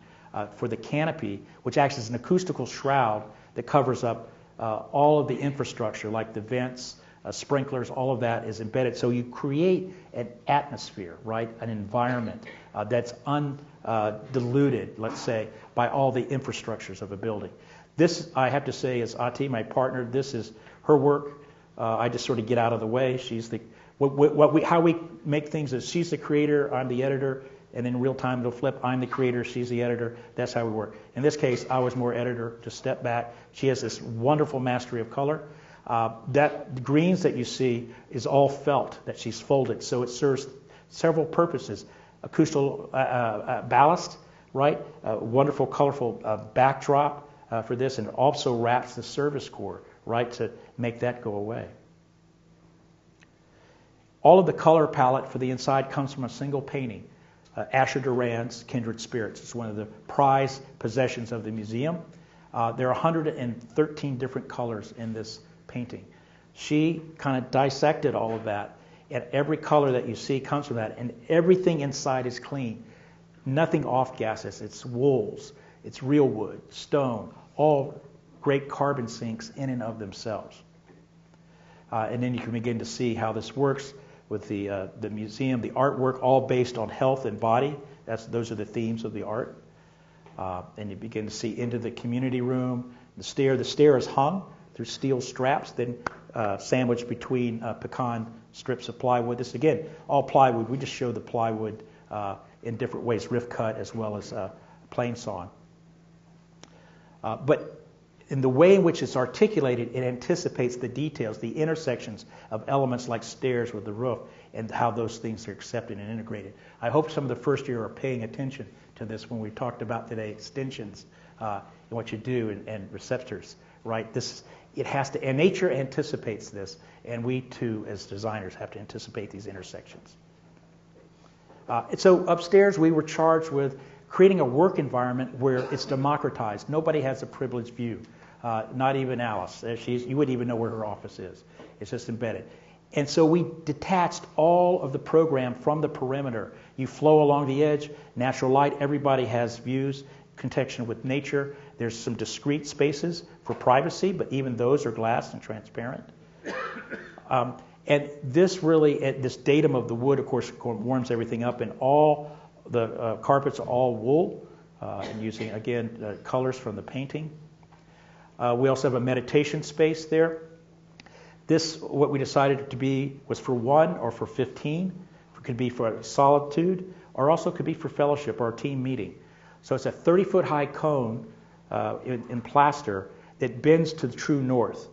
for the canopy, which acts as an acoustical shroud that covers up all of the infrastructure, like the vents, sprinklers, all of that is embedded. So you create an atmosphere, right, an environment that's undiluted, let's say, by all the infrastructures of a building. This, I have to say, is Ati, my partner. This is her work. I just sort of get out of the way. She's the how we make things is she's the creator, I'm the editor, and in real time it'll flip. I'm the creator, she's the editor. That's how we work. In this case, I was more editor, to step back. She has this wonderful mastery of color. That greens that you see is all felt that she's folded, so it serves several purposes. Acoustical ballast, right? Wonderful, colorful backdrop for this, and it also wraps the service core, right, to make that go away. All of the color palette for the inside comes from a single painting, Asher Duran's Kindred Spirits. It's one of the prized possessions of the museum. There are 113 different colors in this painting. She kind of dissected all of that And every color that you see comes from that. And everything inside is clean. Nothing off gases. It's wools. It's real wood, stone, all great carbon sinks in and of themselves. And then you can begin to see how this works with the museum, the artwork, all based on health and body. Those are the themes of the art. And you begin to see into the community room. The stair is hung through steel straps, then sandwiched between pecan strips of plywood. This, again, all plywood. We just show the plywood in different ways, rift cut as well as plane sawn. But in the way in which it's articulated, it anticipates the details, the intersections of elements like stairs with the roof, and how those things are accepted and integrated. I hope some of the first year are paying attention to this when we talked about today extensions and what you do and receptors, right? And nature anticipates this, and we too, as designers, have to anticipate these intersections. So upstairs, we were charged with creating a work environment where it's democratized. Nobody has a privileged view, not even Alice. You wouldn't even know where her office is. It's just embedded. And so we detached all of the program from the perimeter. You flow along the edge, natural light, everybody has views, connection with nature. There's some discrete spaces for privacy, but even those are glass and transparent. And this datum of the wood, of course, warms everything up, and all the carpets are all wool, and using, again, colors from the painting. We also have a meditation space there. This, what we decided it to be, was for 1 or for 15. It could be for solitude, or also could be for fellowship or team meeting. So it's a 30-foot high cone in plaster that bends to the true north.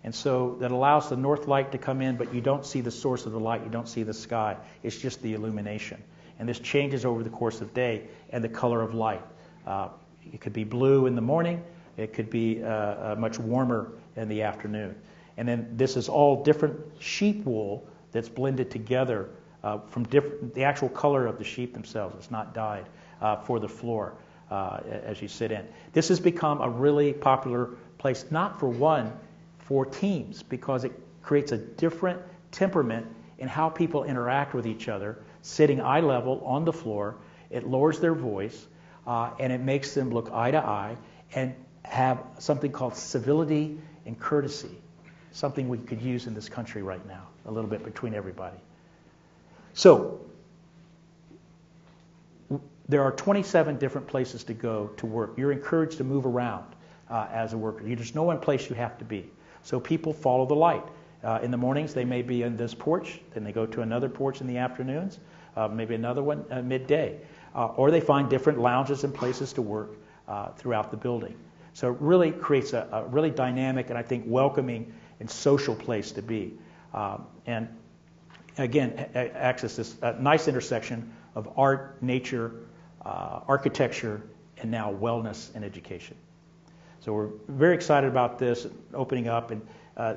And so that allows the north light to come in, but you don't see the source of the light. You don't see the sky. It's just the illumination. And this changes over the course of day and the color of light. It could be blue in the morning. It could be much warmer in the afternoon. And then this is all different sheep wool that's blended together from the actual color of the sheep themselves. It's not dyed for the floor as you sit in. This has become a really popular place, not for teams, because it creates a different temperament in how people interact with each other, sitting eye level on the floor. It lowers their voice, and it makes them look eye to eye and have something called civility and courtesy, something we could use in this country right now, a little bit between everybody. So there are 27 different places to go to work. You're encouraged to move around as a worker. There's no one place you have to be. So people follow the light. In the mornings, they may be in this porch. Then they go to another porch in the afternoons, maybe another one midday. Or they find different lounges and places to work throughout the building. So it really creates a really dynamic and, I think, welcoming and social place to be. And again, access this nice intersection of art, nature, architecture, and now wellness and education. So we're very excited about this opening up, and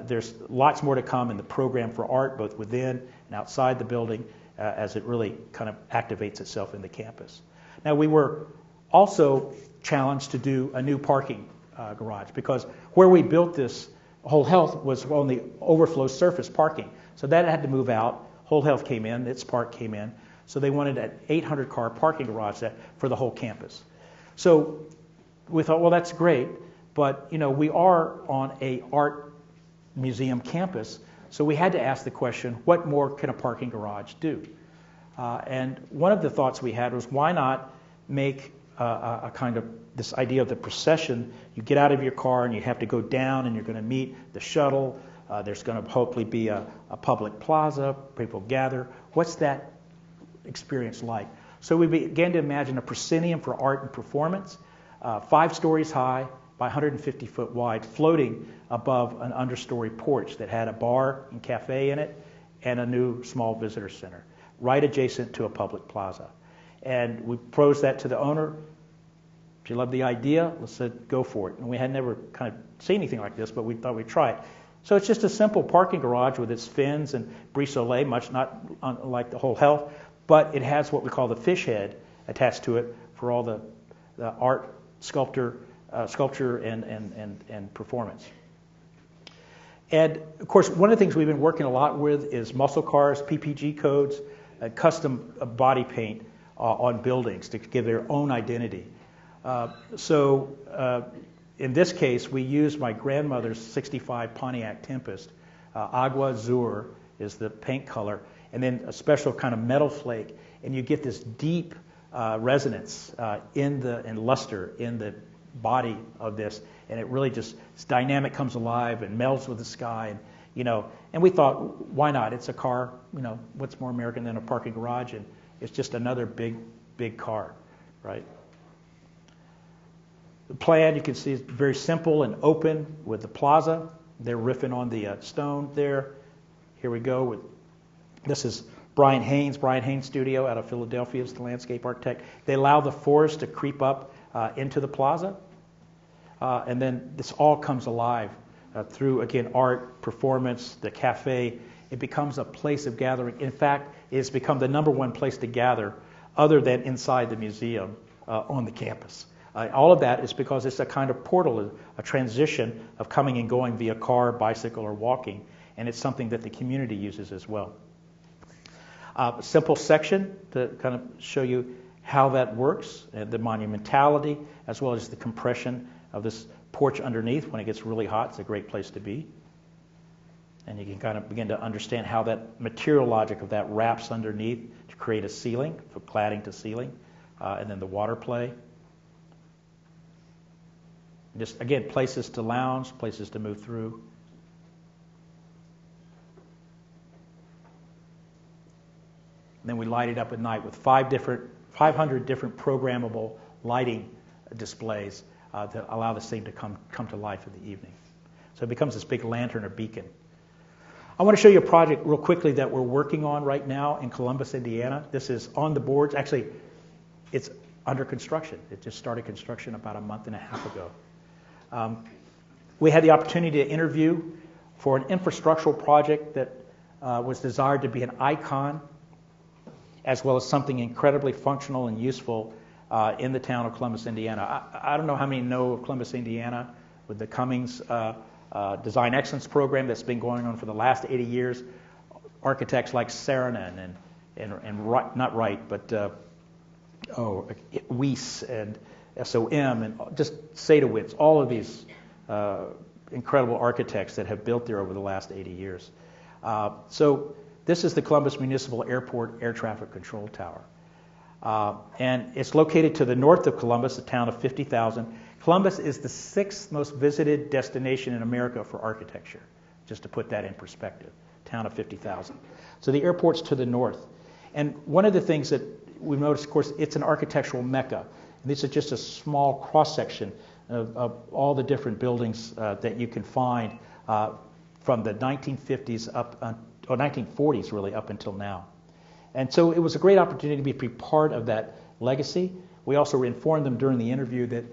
there's lots more to come in the program for art, both within and outside the building, as it really kind of activates itself in the campus. Now, we were also challenged to do a new parking garage, because where we built this, Whole Health was on the overflow surface parking. So that had to move out. Whole Health came in, its part came in. So they wanted an 800-car parking garage for the whole campus. So we thought, well, that's great, but we are on a art museum campus, so we had to ask the question, what more can a parking garage do? And one of the thoughts we had was, why not make a kind of this idea of the procession? You get out of your car and you have to go down, and you're going to meet the shuttle. There's going to hopefully be a public plaza. People gather. What's that experience like? So we began to imagine a proscenium for art and performance, 5 stories high by 150 foot wide, floating above an understory porch that had a bar and cafe in it and a new small visitor center, right adjacent to a public plaza. And we proposed that to the owner. She loved the idea. Let's say, go for it. And we had never kind of seen anything like this, but we thought we'd try it. So it's just a simple parking garage with its fins and brise soleil, much not unlike the Whole Health, but it has what we call the fish head attached to it for all the art, sculpture, and performance. And of course, one of the things we've been working a lot with is muscle cars, PPG codes, custom body paint on buildings to give their own identity. In this case, we used my grandmother's 65 Pontiac Tempest. Agua Azur is the paint color, and then a special kind of metal flake, and you get this deep resonance and luster in the body of this, and it really just, it's dynamic, comes alive and melds with the sky, and we thought, why not? It's a car, what's more American than a parking garage, and it's just another big car, right? The plan, you can see, is very simple and open with the plaza. They're riffing on the stone there. Here we go. This is Brian Haynes Studio out of Philadelphia, is the landscape architect. They allow the forest to creep up into the plaza. And then this all comes alive through, again, art, performance, the cafe. It becomes a place of gathering. In fact, it's become the number one place to gather other than inside the museum on the campus. All of that is because it's a kind of portal, a transition of coming and going via car, bicycle, or walking, and it's something that the community uses as well. A simple section to kind of show you how that works, the monumentality, as well as the compression of this porch underneath. When it gets really hot, it's a great place to be. And you can kind of begin to understand how that material logic of that wraps underneath to create a ceiling, for cladding to ceiling, and then the water play. Just, again, places to lounge, places to move through. And then we light it up at night with 500 different programmable lighting displays to allow the scene to come to life in the evening. So it becomes this big lantern or beacon. I want to show you a project real quickly that we're working on right now in Columbus, Indiana. This is on the boards. Actually, it's under construction. It just started construction about a month and a half ago. We had the opportunity to interview for an infrastructural project that was desired to be an icon, as well as something incredibly functional and useful in the town of Columbus, Indiana. I don't know how many know of Columbus, Indiana, with the Cummings Design Excellence Program that's been going on for the last 80 years. Architects like Saarinen and not Wright, but Weiss and SOM and just Sadowitz, all of these incredible architects that have built there over the last 80 years. So this is the Columbus Municipal Airport Air Traffic Control Tower. And it's located to the north of Columbus, a town of 50,000. Columbus is the 6th most visited destination in America for architecture, just to put that in perspective, town of 50,000. So the airport's to the north. And one of the things that we've noticed, of course, it's an architectural mecca. This is just a small cross-section of all the different buildings that you can find from the 1950s or 1940s really up until now. And so it was a great opportunity to be part of that legacy. We also informed them during the interview that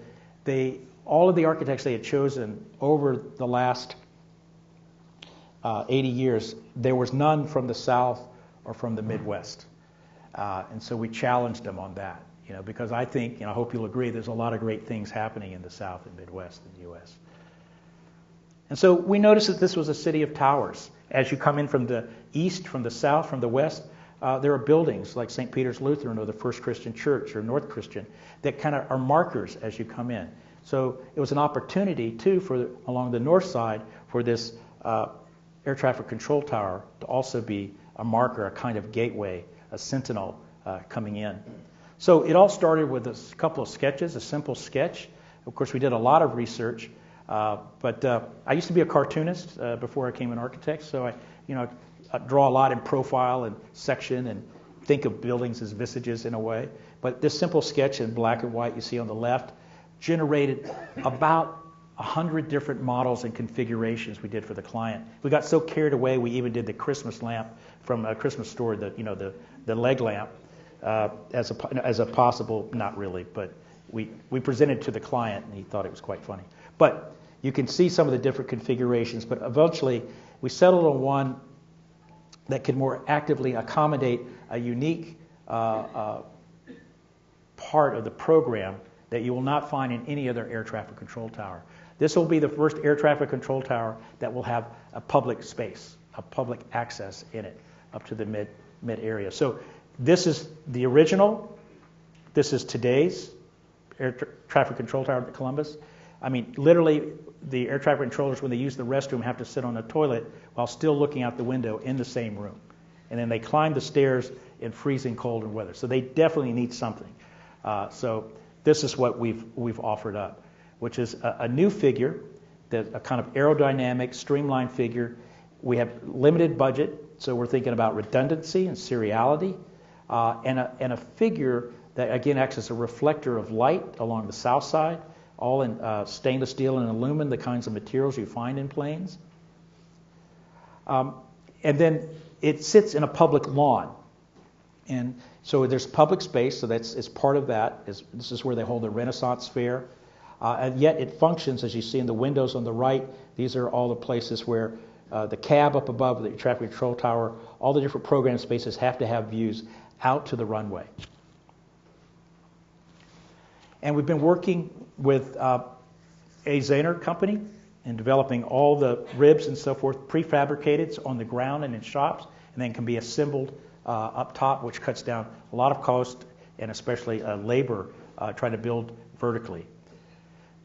all of the architects they had chosen over the last 80 years, there was none from the South or from the Midwest. And so we challenged them on that. Because I think, I hope you'll agree, there's a lot of great things happening in the South and Midwest in the U.S. And so we noticed that this was a city of towers. As you come in from the east, from the south, from the west, there are buildings like St. Peter's Lutheran or the First Christian Church or North Christian that kind of are markers as you come in. So it was an opportunity, too, for along the north side for this air traffic control tower to also be a marker, a kind of gateway, a sentinel coming in. So it all started with a couple of sketches, a simple sketch. Of course, we did a lot of research, but I used to be a cartoonist before I became an architect, so I draw a lot in profile and section and think of buildings as visages in a way. But this simple sketch in black and white you see on the left generated about 100 different models and configurations we did for the client. We got so carried away we even did the Christmas lamp from a Christmas store, the leg lamp. As a possible, not really, but we presented to the client and he thought it was quite funny. But you can see some of the different configurations, but eventually we settled on one that could more actively accommodate a unique part of the program that you will not find in any other air traffic control tower. This will be the first air traffic control tower that will have a public space, a public access in it up to the mid area. So this is the original. This is today's air traffic control tower at Columbus. I mean, literally, the air traffic controllers, when they use the restroom, have to sit on the toilet while still looking out the window in the same room. And then they climb the stairs in freezing cold and weather. So they definitely need something. So this is what we've offered up, which is a new figure, a kind of aerodynamic, streamlined figure. We have limited budget, so we're thinking about redundancy and seriality, and a figure that, again, acts as a reflector of light along the south side, all in stainless steel and aluminum, the kinds of materials you find in planes. And then it sits in a public lawn. And so there's public space, so it's part of that. This is where they hold the Renaissance Fair. And yet it functions, as you see in the windows on the right. These are all the places where the cab up above the traffic control tower, all the different program spaces have to have views out to the runway. And we've been working with a Zahner company in developing all the ribs and so forth prefabricated on the ground and in shops, and then can be assembled up top, which cuts down a lot of cost and especially labor trying to build vertically.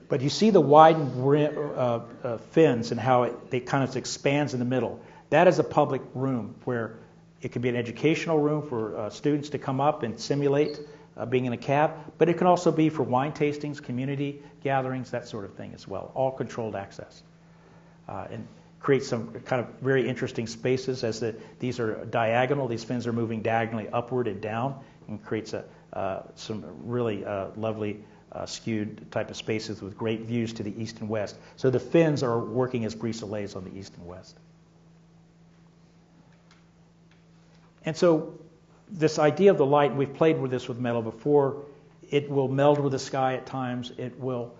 But you see the widened fins and how it kind of expands in the middle. That is a public room where it can be an educational room for students to come up and simulate being in a cab, but it can also be for wine tastings, community gatherings, that sort of thing as well, all controlled access. And create some kind of very interesting spaces as these are diagonal, these fins are moving diagonally upward and down, and creates some really lovely skewed type of spaces with great views to the east and west. So the fins are working as brise-soleils on the east and west. And so this idea of the light, we've played with this with metal before, it will meld with the sky at times, it will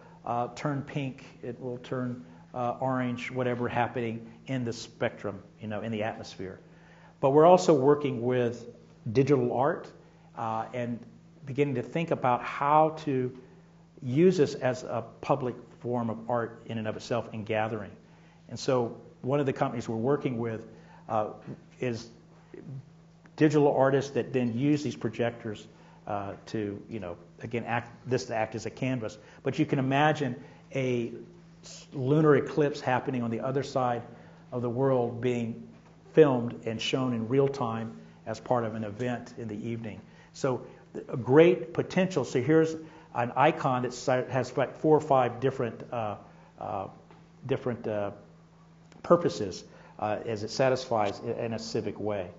turn pink, it will turn orange, whatever happening in the spectrum, in the atmosphere. But we're also working with digital art and beginning to think about how to use this as a public form of art in and of itself and gathering. And so one of the companies we're working with is digital artists that then use these projectors to, again, act as a canvas. But you can imagine a lunar eclipse happening on the other side of the world being filmed and shown in real time as part of an event in the evening. So a great potential. So here's an icon that has like 4 or 5 different purposes as it satisfies in a civic way.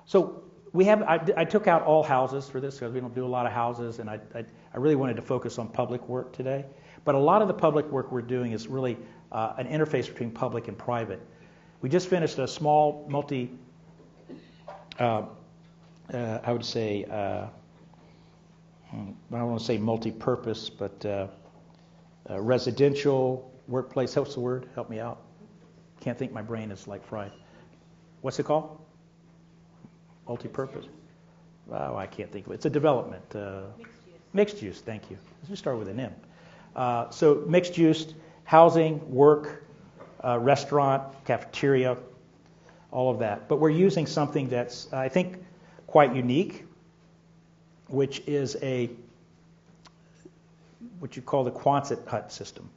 So I took out all houses for this because we don't do a lot of houses, and I really wanted to focus on public work today. But a lot of the public work we're doing is really an interface between public and private. We just finished a small I would say, I don't want to say multi-purpose, but residential workplace. What's the word? Help me out. Can't think. My brain is like fried. What's it called? Multi-purpose. Oh, I can't think of it. It's a development. Mixed use. Thank you. Let's just start with an M. So mixed use, housing, work, restaurant, cafeteria, all of that. But we're using something that's, I think, quite unique, which is what you call the Quonset hut system.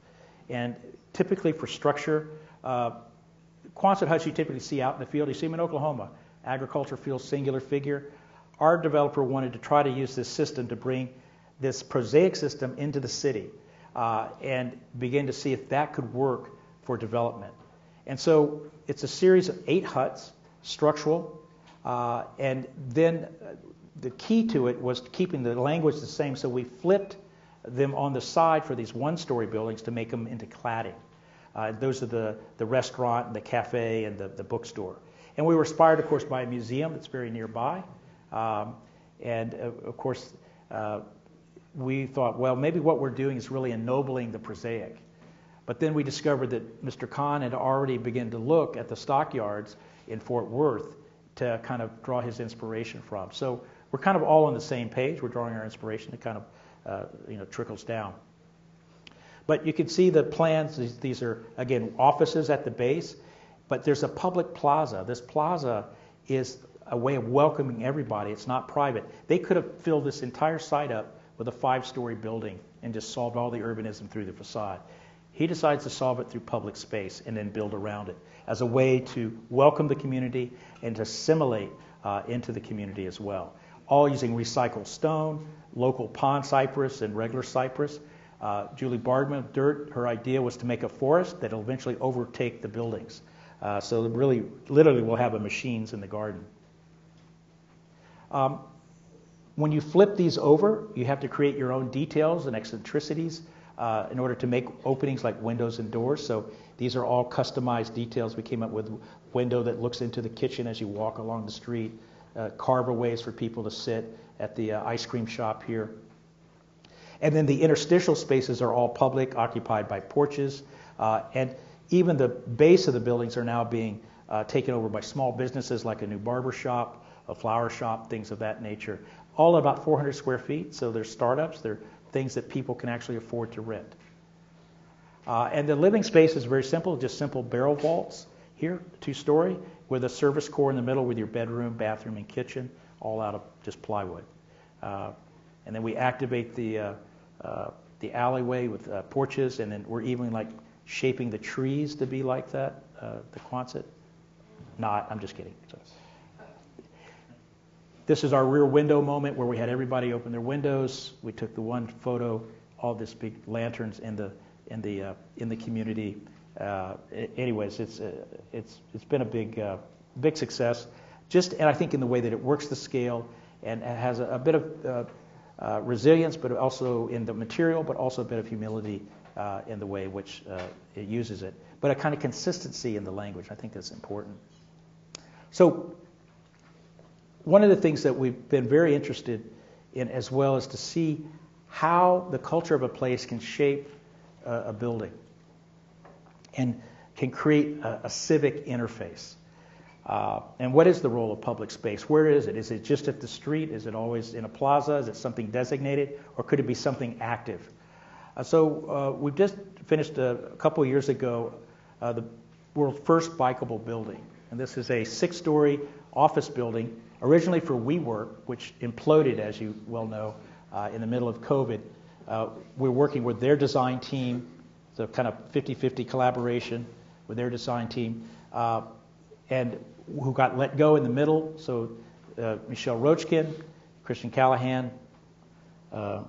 And typically for structure, Quonset huts you typically see out in the field. You see them in Oklahoma. Agriculture field, singular figure. Our developer wanted to try to use this system to bring this prosaic system into the city and begin to see if that could work for development. And so it's a series of 8 huts, structural, and then the key to it was keeping the language the same, so we flipped them on the side for these one-story buildings to make them into cladding. Those are the restaurant, and the cafe, and the bookstore. And we were inspired, of course, by a museum that's very nearby. And, of course, we thought, well, maybe what we're doing is really ennobling the prosaic. But then we discovered that Mr. Kahn had already begun to look at the stockyards in Fort Worth to kind of draw his inspiration from. So we're kind of all on the same page. We're drawing our inspiration. It kind of trickles down. But you can see the plans. These are, again, offices at the base, but there's a public plaza. This plaza is a way of welcoming everybody. It's not private. They could have filled this entire site up with a 5-story building and just solved all the urbanism through the facade. He decides to solve it through public space and then build around it as a way to welcome the community and to assimilate into the community as well. All using recycled stone, local pond cypress and regular cypress. Julie Bardman, dirt, her idea was to make a forest that will eventually overtake the buildings. So really, literally, we'll have machines in the garden. When you flip these over, you have to create your own details and eccentricities in order to make openings like windows and doors. So these are all customized details. We came up with a window that looks into the kitchen as you walk along the street, carveaways for people to sit at the ice cream shop here. And then the interstitial spaces are all public, occupied by porches. And even the base of the buildings are now being taken over by small businesses like a new barber shop, a flower shop, things of that nature. All about 400 square feet, so they're startups. They're things that people can actually afford to rent. And the living space is very simple, just simple barrel vaults here, 2-story, with a service core in the middle with your bedroom, bathroom, and kitchen, all out of just plywood. And then we activate the alleyway with porches, and then we're even like shaping the trees to be like that, the Quonset. Not, I'm just kidding. This is our rear window moment where we had everybody open their windows. We took the one photo, all this big lanterns in the community. Anyways, it's been a big success. And I think in the way that it works the scale and it has a bit of resilience, but also in the material, but also a bit of humility in the way in which it uses it. But a kind of consistency in the language. I think that's important. So one of the things that we've been very interested in as well is to see how the culture of a place can shape a building and can create a civic interface. And what is the role of public space? Where is it? Is it just at the street? Is it always in a plaza? Is it something designated? Or could it be something active? So we've just finished a couple of years ago the world's first bikeable building. And this is a 6-story office building, originally for WeWork, which imploded, as you well know, in the middle of COVID. We're working with their design team, so kind of 50-50 collaboration with their design team, and who got let go in the middle. So Michelle Roachkin, Christian Callahan, Haruka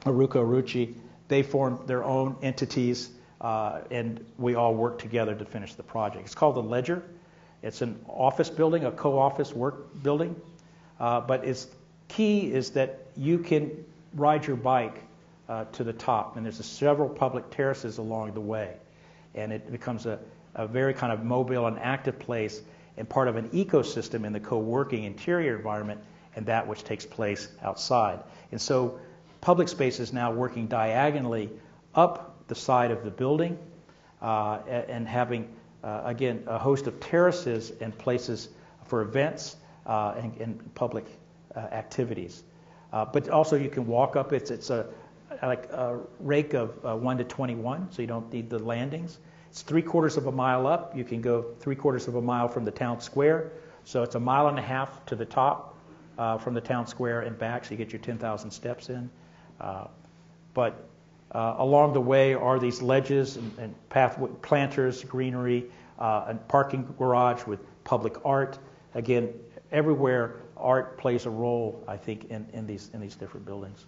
Arucci, they formed their own entities, and we all worked together to finish the project. It's called the Ledger. It's an office building, a co-office work building, but its key is that you can ride your bike to the top, and there's several public terraces along the way, and it becomes a very kind of mobile and active place and part of an ecosystem in the co-working interior environment and that which takes place outside. And so public space is now working diagonally up the side of the building and having again, a host of terraces and places for events and public activities. But also you can walk up. It's like a rake of 1 to 21, so you don't need the landings. It's 3/4 of a mile up. You can go 3/4 of a mile from the town square. So it's 1.5 miles to the top from the town square and back, so you get your 10,000 steps in. But along the way are these ledges and pathway, planters, greenery, and parking garage with public art. Again, everywhere art plays a role, I think, in these different buildings.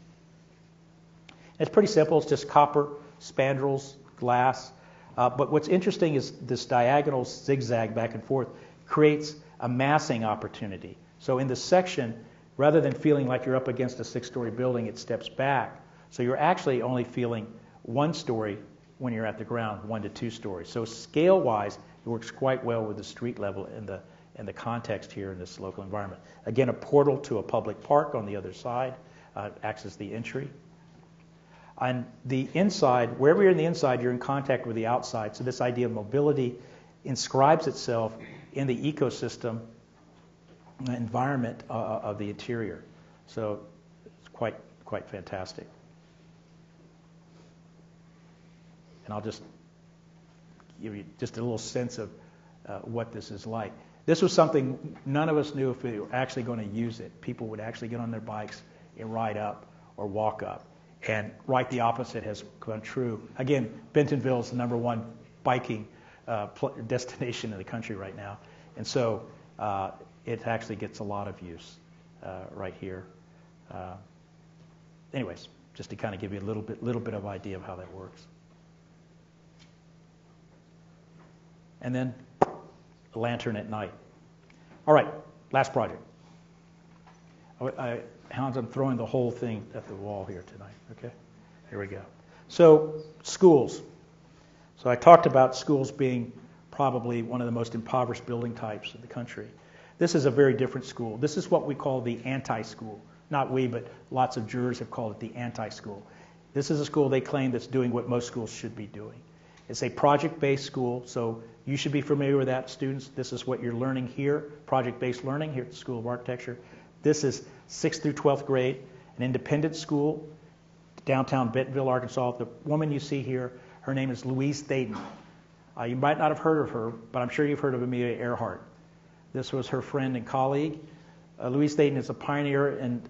It's pretty simple. It's just copper, spandrels, glass. But what's interesting is this diagonal zigzag back and forth creates a massing opportunity. So in the section, rather than feeling like you're up against a 6-story building, it steps back. So you're actually only feeling 1 story when you're at the ground, 1 to 2 stories. So scale-wise, it works quite well with the street level in the context here in this local environment. Again, a portal to a public park on the other side acts as the entry. On the inside, wherever you're in the inside, you're in contact with the outside. So this idea of mobility inscribes itself in the ecosystem environment of the interior. So it's quite fantastic. and I'll just give you just a little sense of what this is like. This was something none of us knew if we were actually going to use it. People would actually get on their bikes and ride up or walk up. And right the opposite has come true. Again, Bentonville is the #1 biking destination in the country right now. And so it actually gets a lot of use right here. Anyways, just to kind of give you a little bit of idea of how that works. And then a lantern at night. All right, last project. Hans, I'm throwing the whole thing at the wall here tonight, okay? Here we go. So, schools. So I talked about schools being probably one of the most impoverished building types in the country. This is a very different school. This is what we call the anti-school. Not we, but lots of jurors have called it the anti-school. This is a school they claim that's doing what most schools should be doing. It's a project-based school, so you should be familiar with that, students. This is what you're learning here, project-based learning here at the School of Architecture. This is 6th through 12th grade, an independent school, downtown Bentonville, Arkansas. The woman you see here, her name is Louise Thaden. You might not have heard of her, but I'm sure you've heard of Amelia Earhart. This was her friend and colleague. Louise Thaden is a pioneer in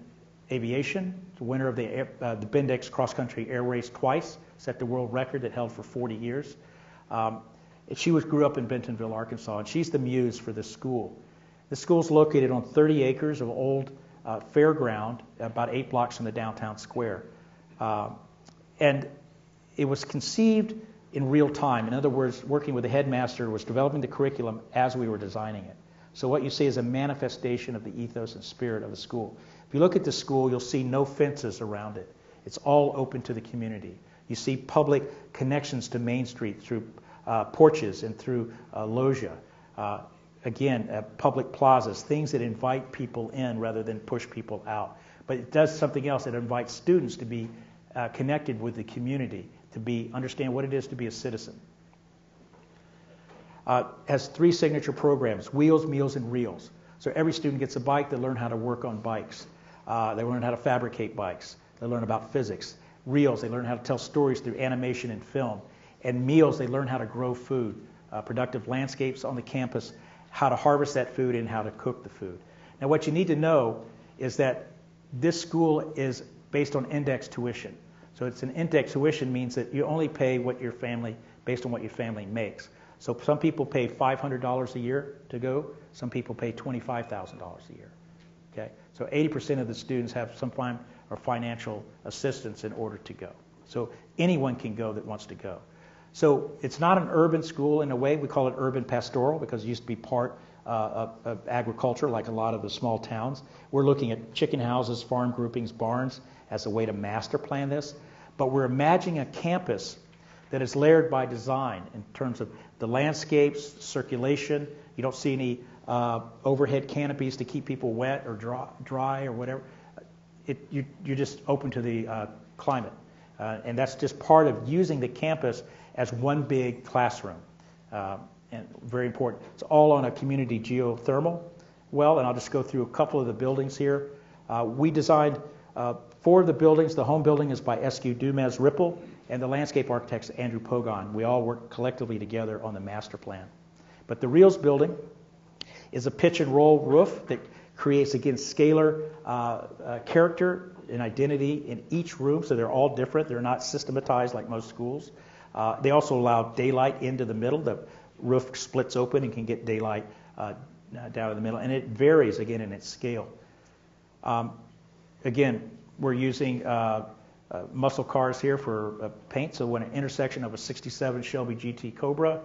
aviation, the winner of the Bendix cross-country air race twice, set the world record that held for 40 years. She grew up in Bentonville, Arkansas, and she's the muse for this school. The school's located on 30 acres of old fairground, about 8 blocks from the downtown square. And it was conceived in real time. In other words, working with the headmaster was developing the curriculum as we were designing it. So what you see is a manifestation of the ethos and spirit of the school. If you look at the school, you'll see no fences around it. It's all open to the community. You see public connections to Main Street through porches and through loggia. Public plazas, things that invite people in rather than push people out. But it does something else. It invites students to be connected with the community, to understand what it is to be a citizen. Has 3 signature programs: Wheels, Meals, and Reels. So every student gets a bike. They learn how to work on bikes. They learn how to fabricate bikes. They learn about physics. Reels, they learn how to tell stories through animation and film. And Meals, they learn how to grow food, productive landscapes on the campus, how to harvest that food, and how to cook the food. Now, what you need to know is that this school is based on index tuition. So it's an index tuition means that you only pay based on what your family makes. So some people pay $500 a year to go. Some people pay $25,000 a year. Okay, so 80% of the students have some form of financial assistance in order to go. So anyone can go that wants to go. So it's not an urban school in a way. We call it urban pastoral because it used to be part of agriculture like a lot of the small towns. We're looking at chicken houses, farm groupings, barns as a way to master plan this. But we're imagining a campus that is layered by design in terms of the landscapes, circulation. You don't see any overhead canopies to keep people wet or dry or whatever. You're just open to the climate. And that's just part of using the campus as one big classroom. And very important. It's all on a community geothermal well, and I'll just go through a couple of the buildings here. We designed 4 of the buildings. The home building is by S.Q. Dumez Ripple, and the landscape architect's Andrew Pogon. We all work collectively together on the master plan. But the Reels building is a pitch and roll roof that creates, again, scalar character and identity in each room, so they're all different. They're not systematized like most schools. They also allow daylight into the middle. The roof splits open and can get daylight down in the middle, and it varies, again, in its scale. Again, we're using muscle cars here for paint, so we're an intersection of a 67 Shelby GT Cobra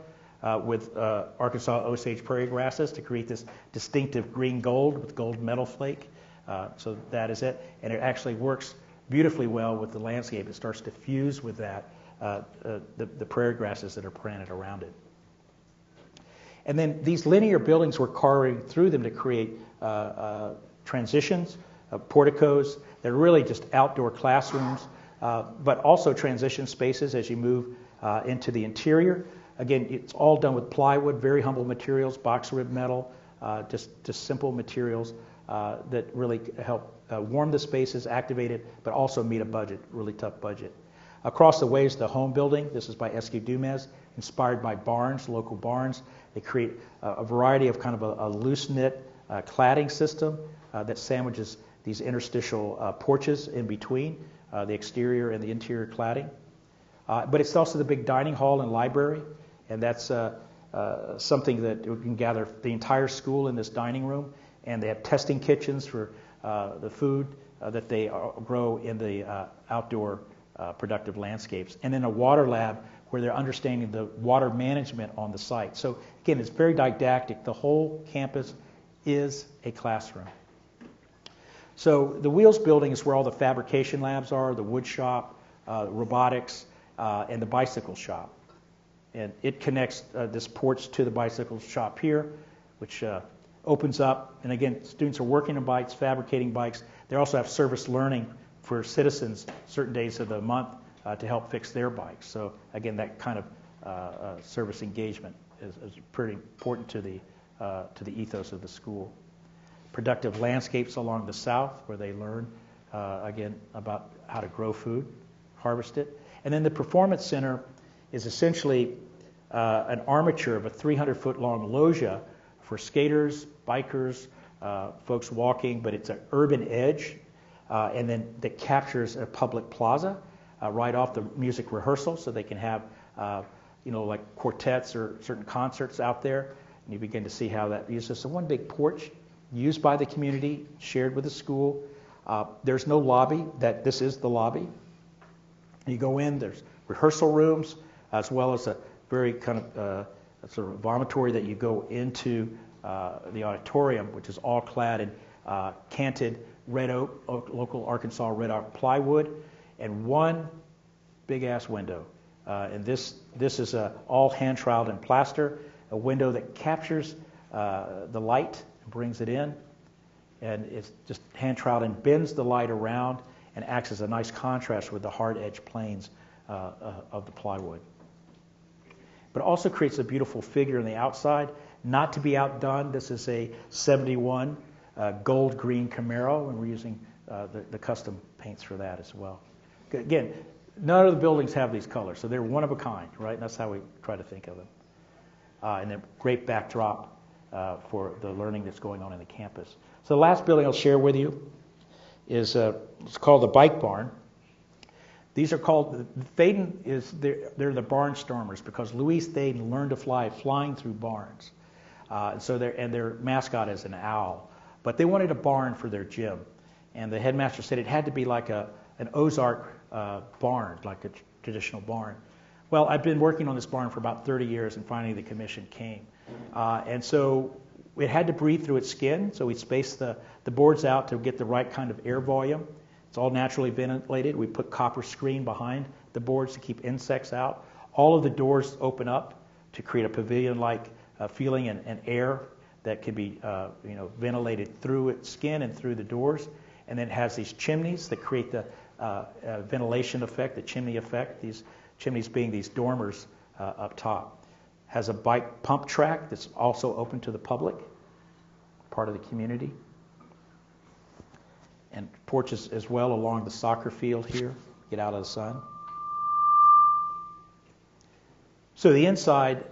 with Arkansas Osage prairie grasses to create this distinctive green gold with gold metal flake. So that is it. And it actually works beautifully well with the landscape. It starts to fuse with that, the prairie grasses that are planted around it. And then these linear buildings, we're carving through them to create transitions, porticos. They're really just outdoor classrooms, but also transition spaces as you move into the interior. Again, it's all done with plywood, very humble materials, box rib metal, just simple materials that really help warm the spaces, activate it, but also meet a budget, really tough budget. Across the way is the home building. This is by S.Q. Dumez, inspired by barns, local barns. They create a variety of kind of a loose-knit cladding system that sandwiches these interstitial porches in between the exterior and the interior cladding. But it's also the big dining hall and library, and that's something that we can gather the entire school in this dining room. And they have testing kitchens for the food that they grow in the outdoor productive landscapes. And then a water lab where they're understanding the water management on the site. So again, it's very didactic. The whole campus is a classroom. So the Wheels building is where all the fabrication labs are, the wood shop, robotics, and the bicycle shop. And it connects this porch to the bicycle shop here, which opens up. And again, students are working on bikes, fabricating bikes. They also have service learning for citizens certain days of the month to help fix their bikes. So again, that kind of service engagement is pretty important to the ethos of the school. Productive landscapes along the south, where they learn again about how to grow food, harvest it. And then the performance center is essentially an armature of a 300-foot long loggia for skaters, bikers, folks walking, but it's an urban edge, and then that captures a public plaza right off the music rehearsal, so they can have, like quartets or certain concerts out there. And you begin to see how that uses. So one big porch used by the community, shared with the school. There's no lobby. This is the lobby. You go in. There's rehearsal rooms, as well as a very kind of sort of vomitory that you go into the auditorium, which is all clad in canted red oak, local Arkansas red oak plywood, and one big-ass window. And this is all hand-troweled in plaster, a window that captures the light and brings it in, and it's just hand-troweled and bends the light around and acts as a nice contrast with the hard-edged planes of the plywood. But it also creates a beautiful figure on the outside. Not to be outdone, this is a 71 gold green Camaro, and we're using the custom paints for that as well. Again, none of the buildings have these colors, so they're one of a kind, right? And that's how we try to think of them. And a great backdrop for the learning that's going on in the campus. So the last building I'll share with you is it's called the Bike Barn. These are called, Thaden they're the barnstormers because Louise Thaden learned to fly flying through barns. So their mascot is an owl. But they wanted a barn for their gym. And the headmaster said it had to be like an Ozark barn, like a traditional barn. Well, I've been working on this barn for about 30 years, and finally the commission came. And so it had to breathe through its skin, so we spaced the boards out to get the right kind of air volume. It's all naturally ventilated. We put copper screen behind the boards to keep insects out. All of the doors open up to create a pavilion-like feeling and air that can be ventilated through its skin and through the doors. And then it has these chimneys that create the ventilation effect, the chimney effect, these chimneys being these dormers up top. Has a bike pump track that's also open to the public, part of the community. And porches as well along the soccer field here, get out of the sun. So the inside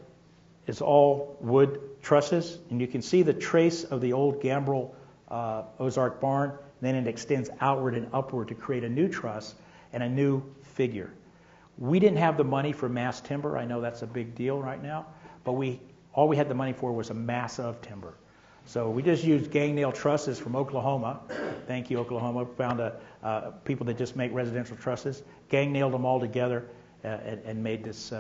is all wood trusses, and you can see the trace of the old gambrel Ozark barn. Then it extends outward and upward to create a new truss and a new figure. We didn't have the money for mass timber. I know that's a big deal right now, but all we had the money for was a mass of timber. So we just used gang nail trusses from Oklahoma. Thank you, Oklahoma. Found people that just make residential trusses. Gang nailed them all together and made this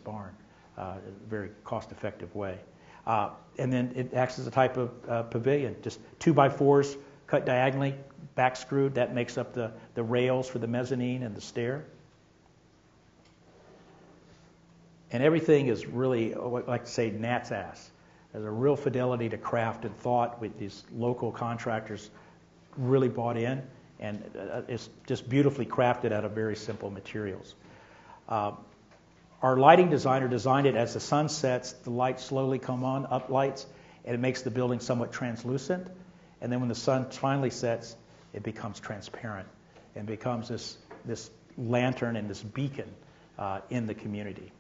barn in a very cost-effective way. And then it acts as a type of pavilion, just 2x4s cut diagonally, back screwed. That makes up the rails for the mezzanine and the stair. And everything is really, I like to say, gnat's ass. There's a real fidelity to craft and thought with these local contractors really bought in, and it's just beautifully crafted out of very simple materials. Our lighting designer designed it as the sun sets, the lights slowly come on, up lights, and it makes the building somewhat translucent. And then when the sun finally sets, it becomes transparent and becomes this lantern and this beacon in the community.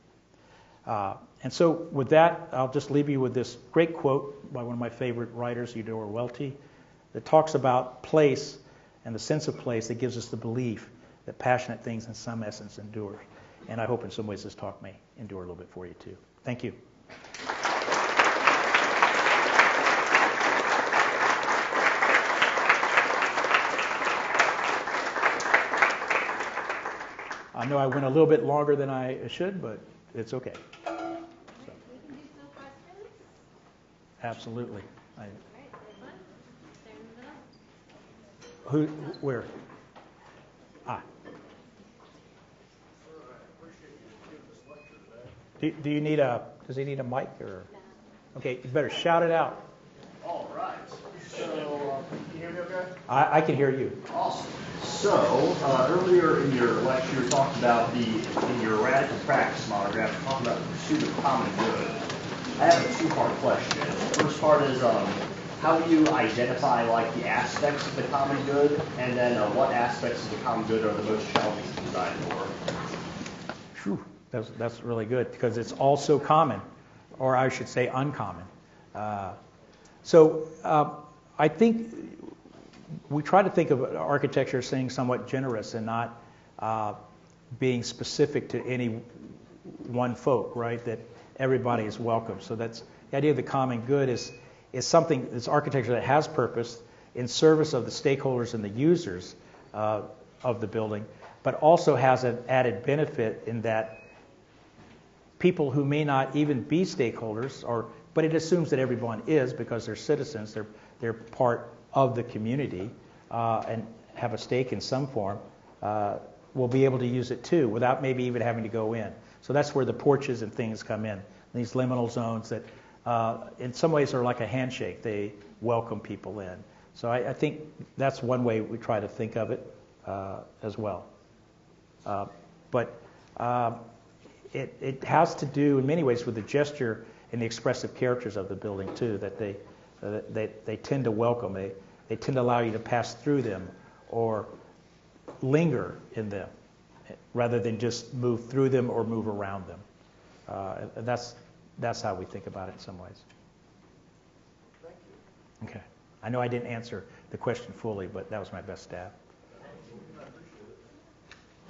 And so with that, I'll just leave you with this great quote by one of my favorite writers, Eudora Welty, that talks about place and the sense of place that gives us the belief that passionate things in some essence endure. And I hope in some ways this talk may endure a little bit for you too. Thank you. I know I went a little bit longer than I should, but it's okay. So. We can do some questions. Absolutely. All right, this one. There in the middle. Where? Ah. Do you need does he need a mic or? Okay, you better shout it out. All right. So, can you hear me okay? I can hear you. Awesome. So, earlier in your lecture, you talked about in your radical practice monograph, you talked about the pursuit of common good. I have a two-part question. The first part is, how do you identify the aspects of the common good, and then what aspects of the common good are the most challenging to design for? Whew, that's really good because it's all so common, or I should say uncommon. So I think we try to think of architecture as being somewhat generous and not being specific to any one folk, right? That everybody is welcome. So that's the idea of the common good is something, it's architecture that has purpose in service of the stakeholders and the users of the building, but also has an added benefit in that people who may not even be stakeholders, but it assumes that everyone is because they're citizens, they're part of the community and have a stake in some form, will be able to use it too without maybe even having to go in. So that's where the porches and things come in, these liminal zones that in some ways are like a handshake. They welcome people in. So I think that's one way we try to think of it as well. But it has to do in many ways with the gesture and the expressive characters of the building too, that they tend to welcome. They tend to allow you to pass through them or linger in them rather than just move through them or move around them. And that's how we think about it in some ways. Thank you. Okay. I know I didn't answer the question fully, but that was my best stab.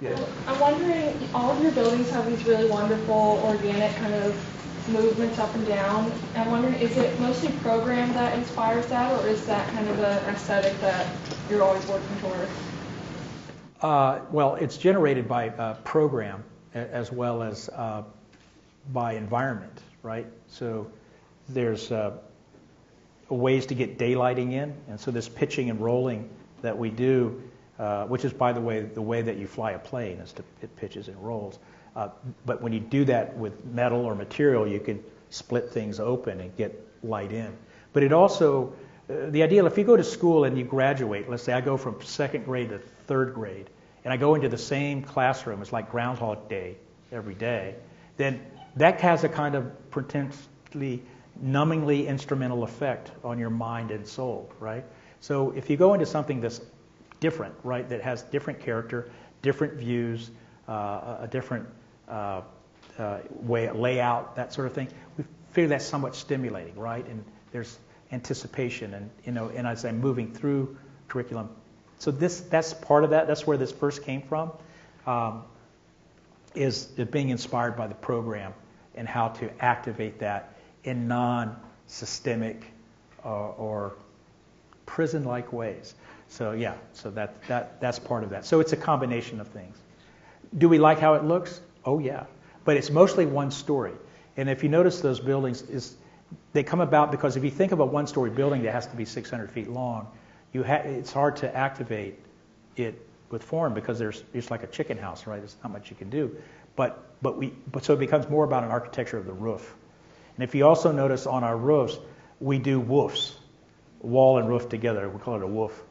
Yeah. I'm wondering, all of your buildings have these really wonderful organic kind of movements up and down. I'm wondering, is it mostly program that inspires that, or is that kind of an aesthetic that you're always working towards? Well, it's generated by program as well as by environment, right? So there's ways to get daylighting in, and so this pitching and rolling that we do, which is, by the way that you fly a plane is it pitches and rolls. But when you do that with metal or material, you can split things open and get light in. But it also, the idea, if you go to school and you graduate, let's say I go from second grade to third grade, and I go into the same classroom, it's like Groundhog Day every day, then that has a kind of potentially numbingly instrumental effect on your mind and soul, right? So if you go into something that's different, right, that has different character, different views, a different way, layout, that sort of thing, we figure that's somewhat stimulating, right? And there's anticipation, and and as I'm moving through curriculum, so that's part of that. That's where this first came from, is it being inspired by the program and how to activate that in non-systemic or prison-like ways. So yeah, so that's part of that. So it's a combination of things. Do we like how it looks? Oh yeah, but it's mostly one story. And if you notice those buildings, they come about because if you think of a one-story building that has to be 600 feet long, it's hard to activate it with form because it's like a chicken house, right? There's not much you can do. But so it becomes more about an architecture of the roof. And if you also notice on our roofs, we do woofs, wall and roof together. We call it a woof.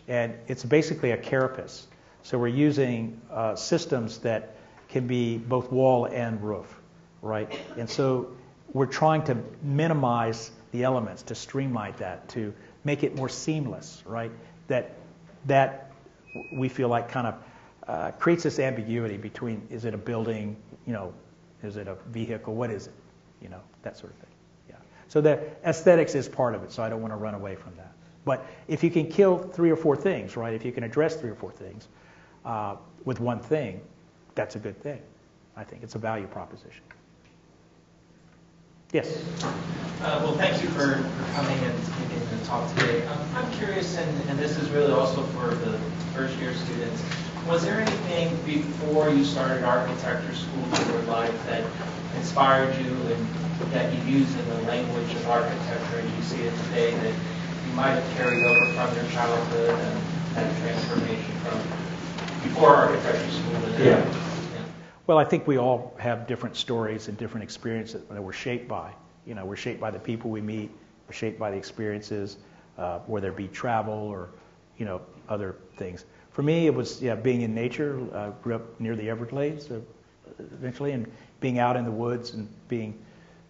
And it's basically a carapace. So we're using systems that can be both wall and roof, right? And so we're trying to minimize the elements, to streamline that, to make it more seamless, right? That we feel like kind of creates this ambiguity between, is it a building, is it a vehicle, what is it, that sort of thing. Yeah. So the aesthetics is part of it, so I don't want to run away from that. But if you can kill 3 or 4 things, right, if you can address 3 or 4 things with one thing, that's a good thing. I think it's a value proposition. Yes? Well, thank you for coming and giving the talk today. I'm curious, and this is really also for the first year students, was there anything before you started architecture school in your life that inspired you and that you use in the language of architecture and you see it today that you might have carried over from your childhood and had a transformation from before architecture school to now? Yeah. Well, I think we all have different stories and different experiences that we're shaped by. We're shaped by the people we meet. We're shaped by the experiences, whether it be travel or, other things. For me, it was being in nature. I grew up near the Everglades eventually, and being out in the woods and being,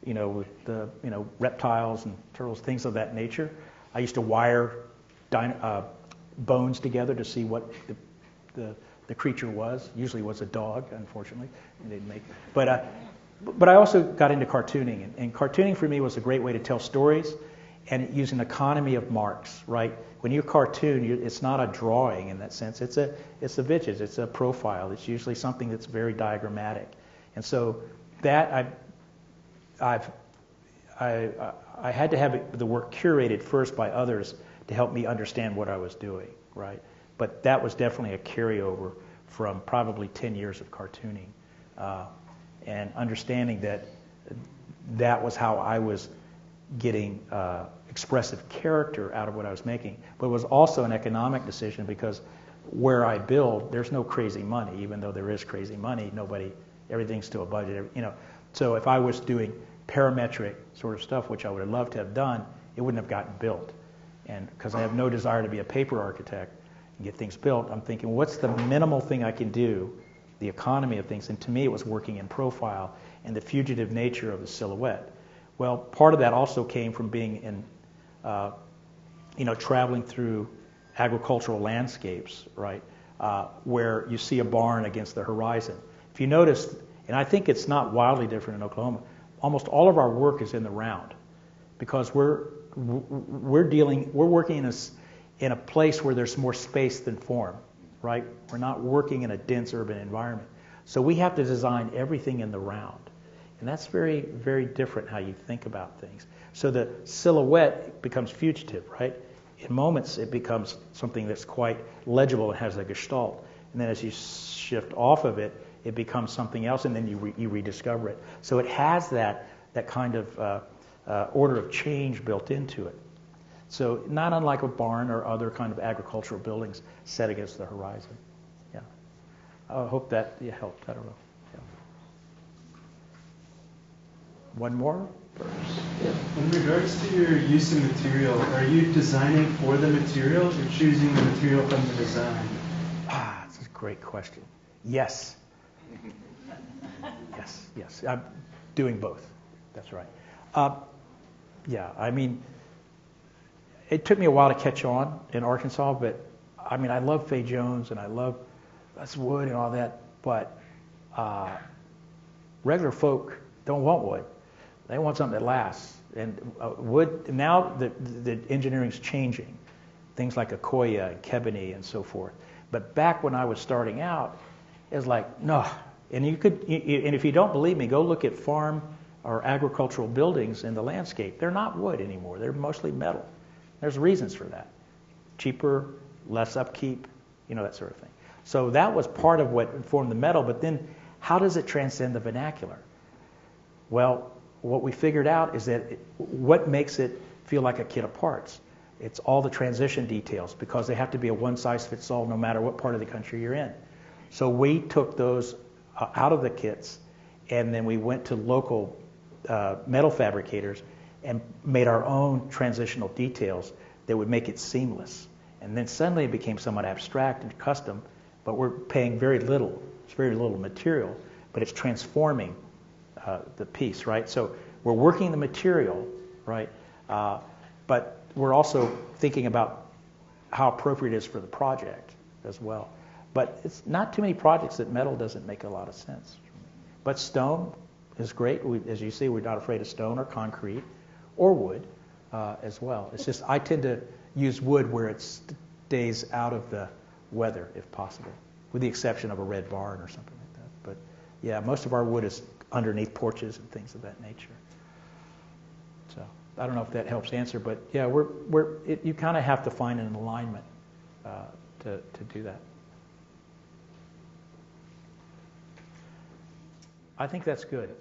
with the, reptiles and turtles, things of that nature. I used to wire bones together to see what the creature was. Usually was a dog, unfortunately. They didn't make. But I also got into cartooning, and cartooning for me was a great way to tell stories and use an economy of marks, right? When you cartoon, it's not a drawing in that sense. It's a vision. It's a profile. It's usually something that's very diagrammatic, and so that I had to have the work curated first by others to help me understand what I was doing, right? But that was definitely a carryover from probably 10 years of cartooning, and understanding that was how I was getting expressive character out of what I was making. But it was also an economic decision because where I build, there's no crazy money, even though there is crazy money. Everything's to a budget, So if I was doing parametric sort of stuff, which I would have loved to have done, it wouldn't have gotten built. And because I have no desire to be a paper architect and get things built, I'm thinking, what's the minimal thing I can do, the economy of things? And to me, it was working in profile and the fugitive nature of the silhouette. Well, part of that also came from being in, traveling through agricultural landscapes, right, where you see a barn against the horizon. If you notice, and I think it's not wildly different in Oklahoma, almost all of our work is in the round because we're working in a place where there's more space than form, right? We're not working in a dense urban environment. So we have to design everything in the round. And that's very, very different how you think about things. So the silhouette becomes fugitive, right? In moments, it becomes something that's quite legible and has a gestalt. And then as you shift off of it, it becomes something else, and then you rediscover it. So it has that kind of order of change built into it. So not unlike a barn or other kind of agricultural buildings set against the horizon. Yeah. I hope that helped. I don't know. Yeah. One more? In regards to your use of material, are you designing for the material or choosing the material from the design? That's a great question. Yes. Yes. I'm doing both. That's right. I mean, it took me a while to catch on in Arkansas, but I mean, I love Fay Jones and I love that's wood and all that, but regular folk don't want wood. They want something that lasts. And wood, now the engineering's changing. Things like Akoya and Kebony and so forth. But back when I was starting out, it was like, no. And and if you don't believe me, go look at farm or agricultural buildings in the landscape. They're not wood anymore. They're mostly metal. There's reasons for that. Cheaper, less upkeep, that sort of thing. So that was part of what informed the metal. But then how does it transcend the vernacular? Well, what we figured out is that what makes it feel like a kit of parts. It's all the transition details because they have to be a one-size-fits-all no matter what part of the country you're in. So we took those out of the kits, and then we went to local metal fabricators and made our own transitional details that would make it seamless. And then suddenly it became somewhat abstract and custom, but we're paying very little. It's very little material, but it's transforming the piece, right? So we're working the material, right? But we're also thinking about how appropriate it is for the project as well. But it's not too many projects that metal doesn't make a lot of sense. But stone is great. As you see, we're not afraid of stone or concrete or wood as well. It's just I tend to use wood where it stays out of the weather, if possible, with the exception of a red barn or something like that. But yeah, most of our wood is underneath porches and things of that nature. So I don't know if that helps answer, but yeah, you kind of have to find an alignment to do that. I think that's good.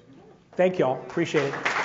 Thank y'all. Appreciate it.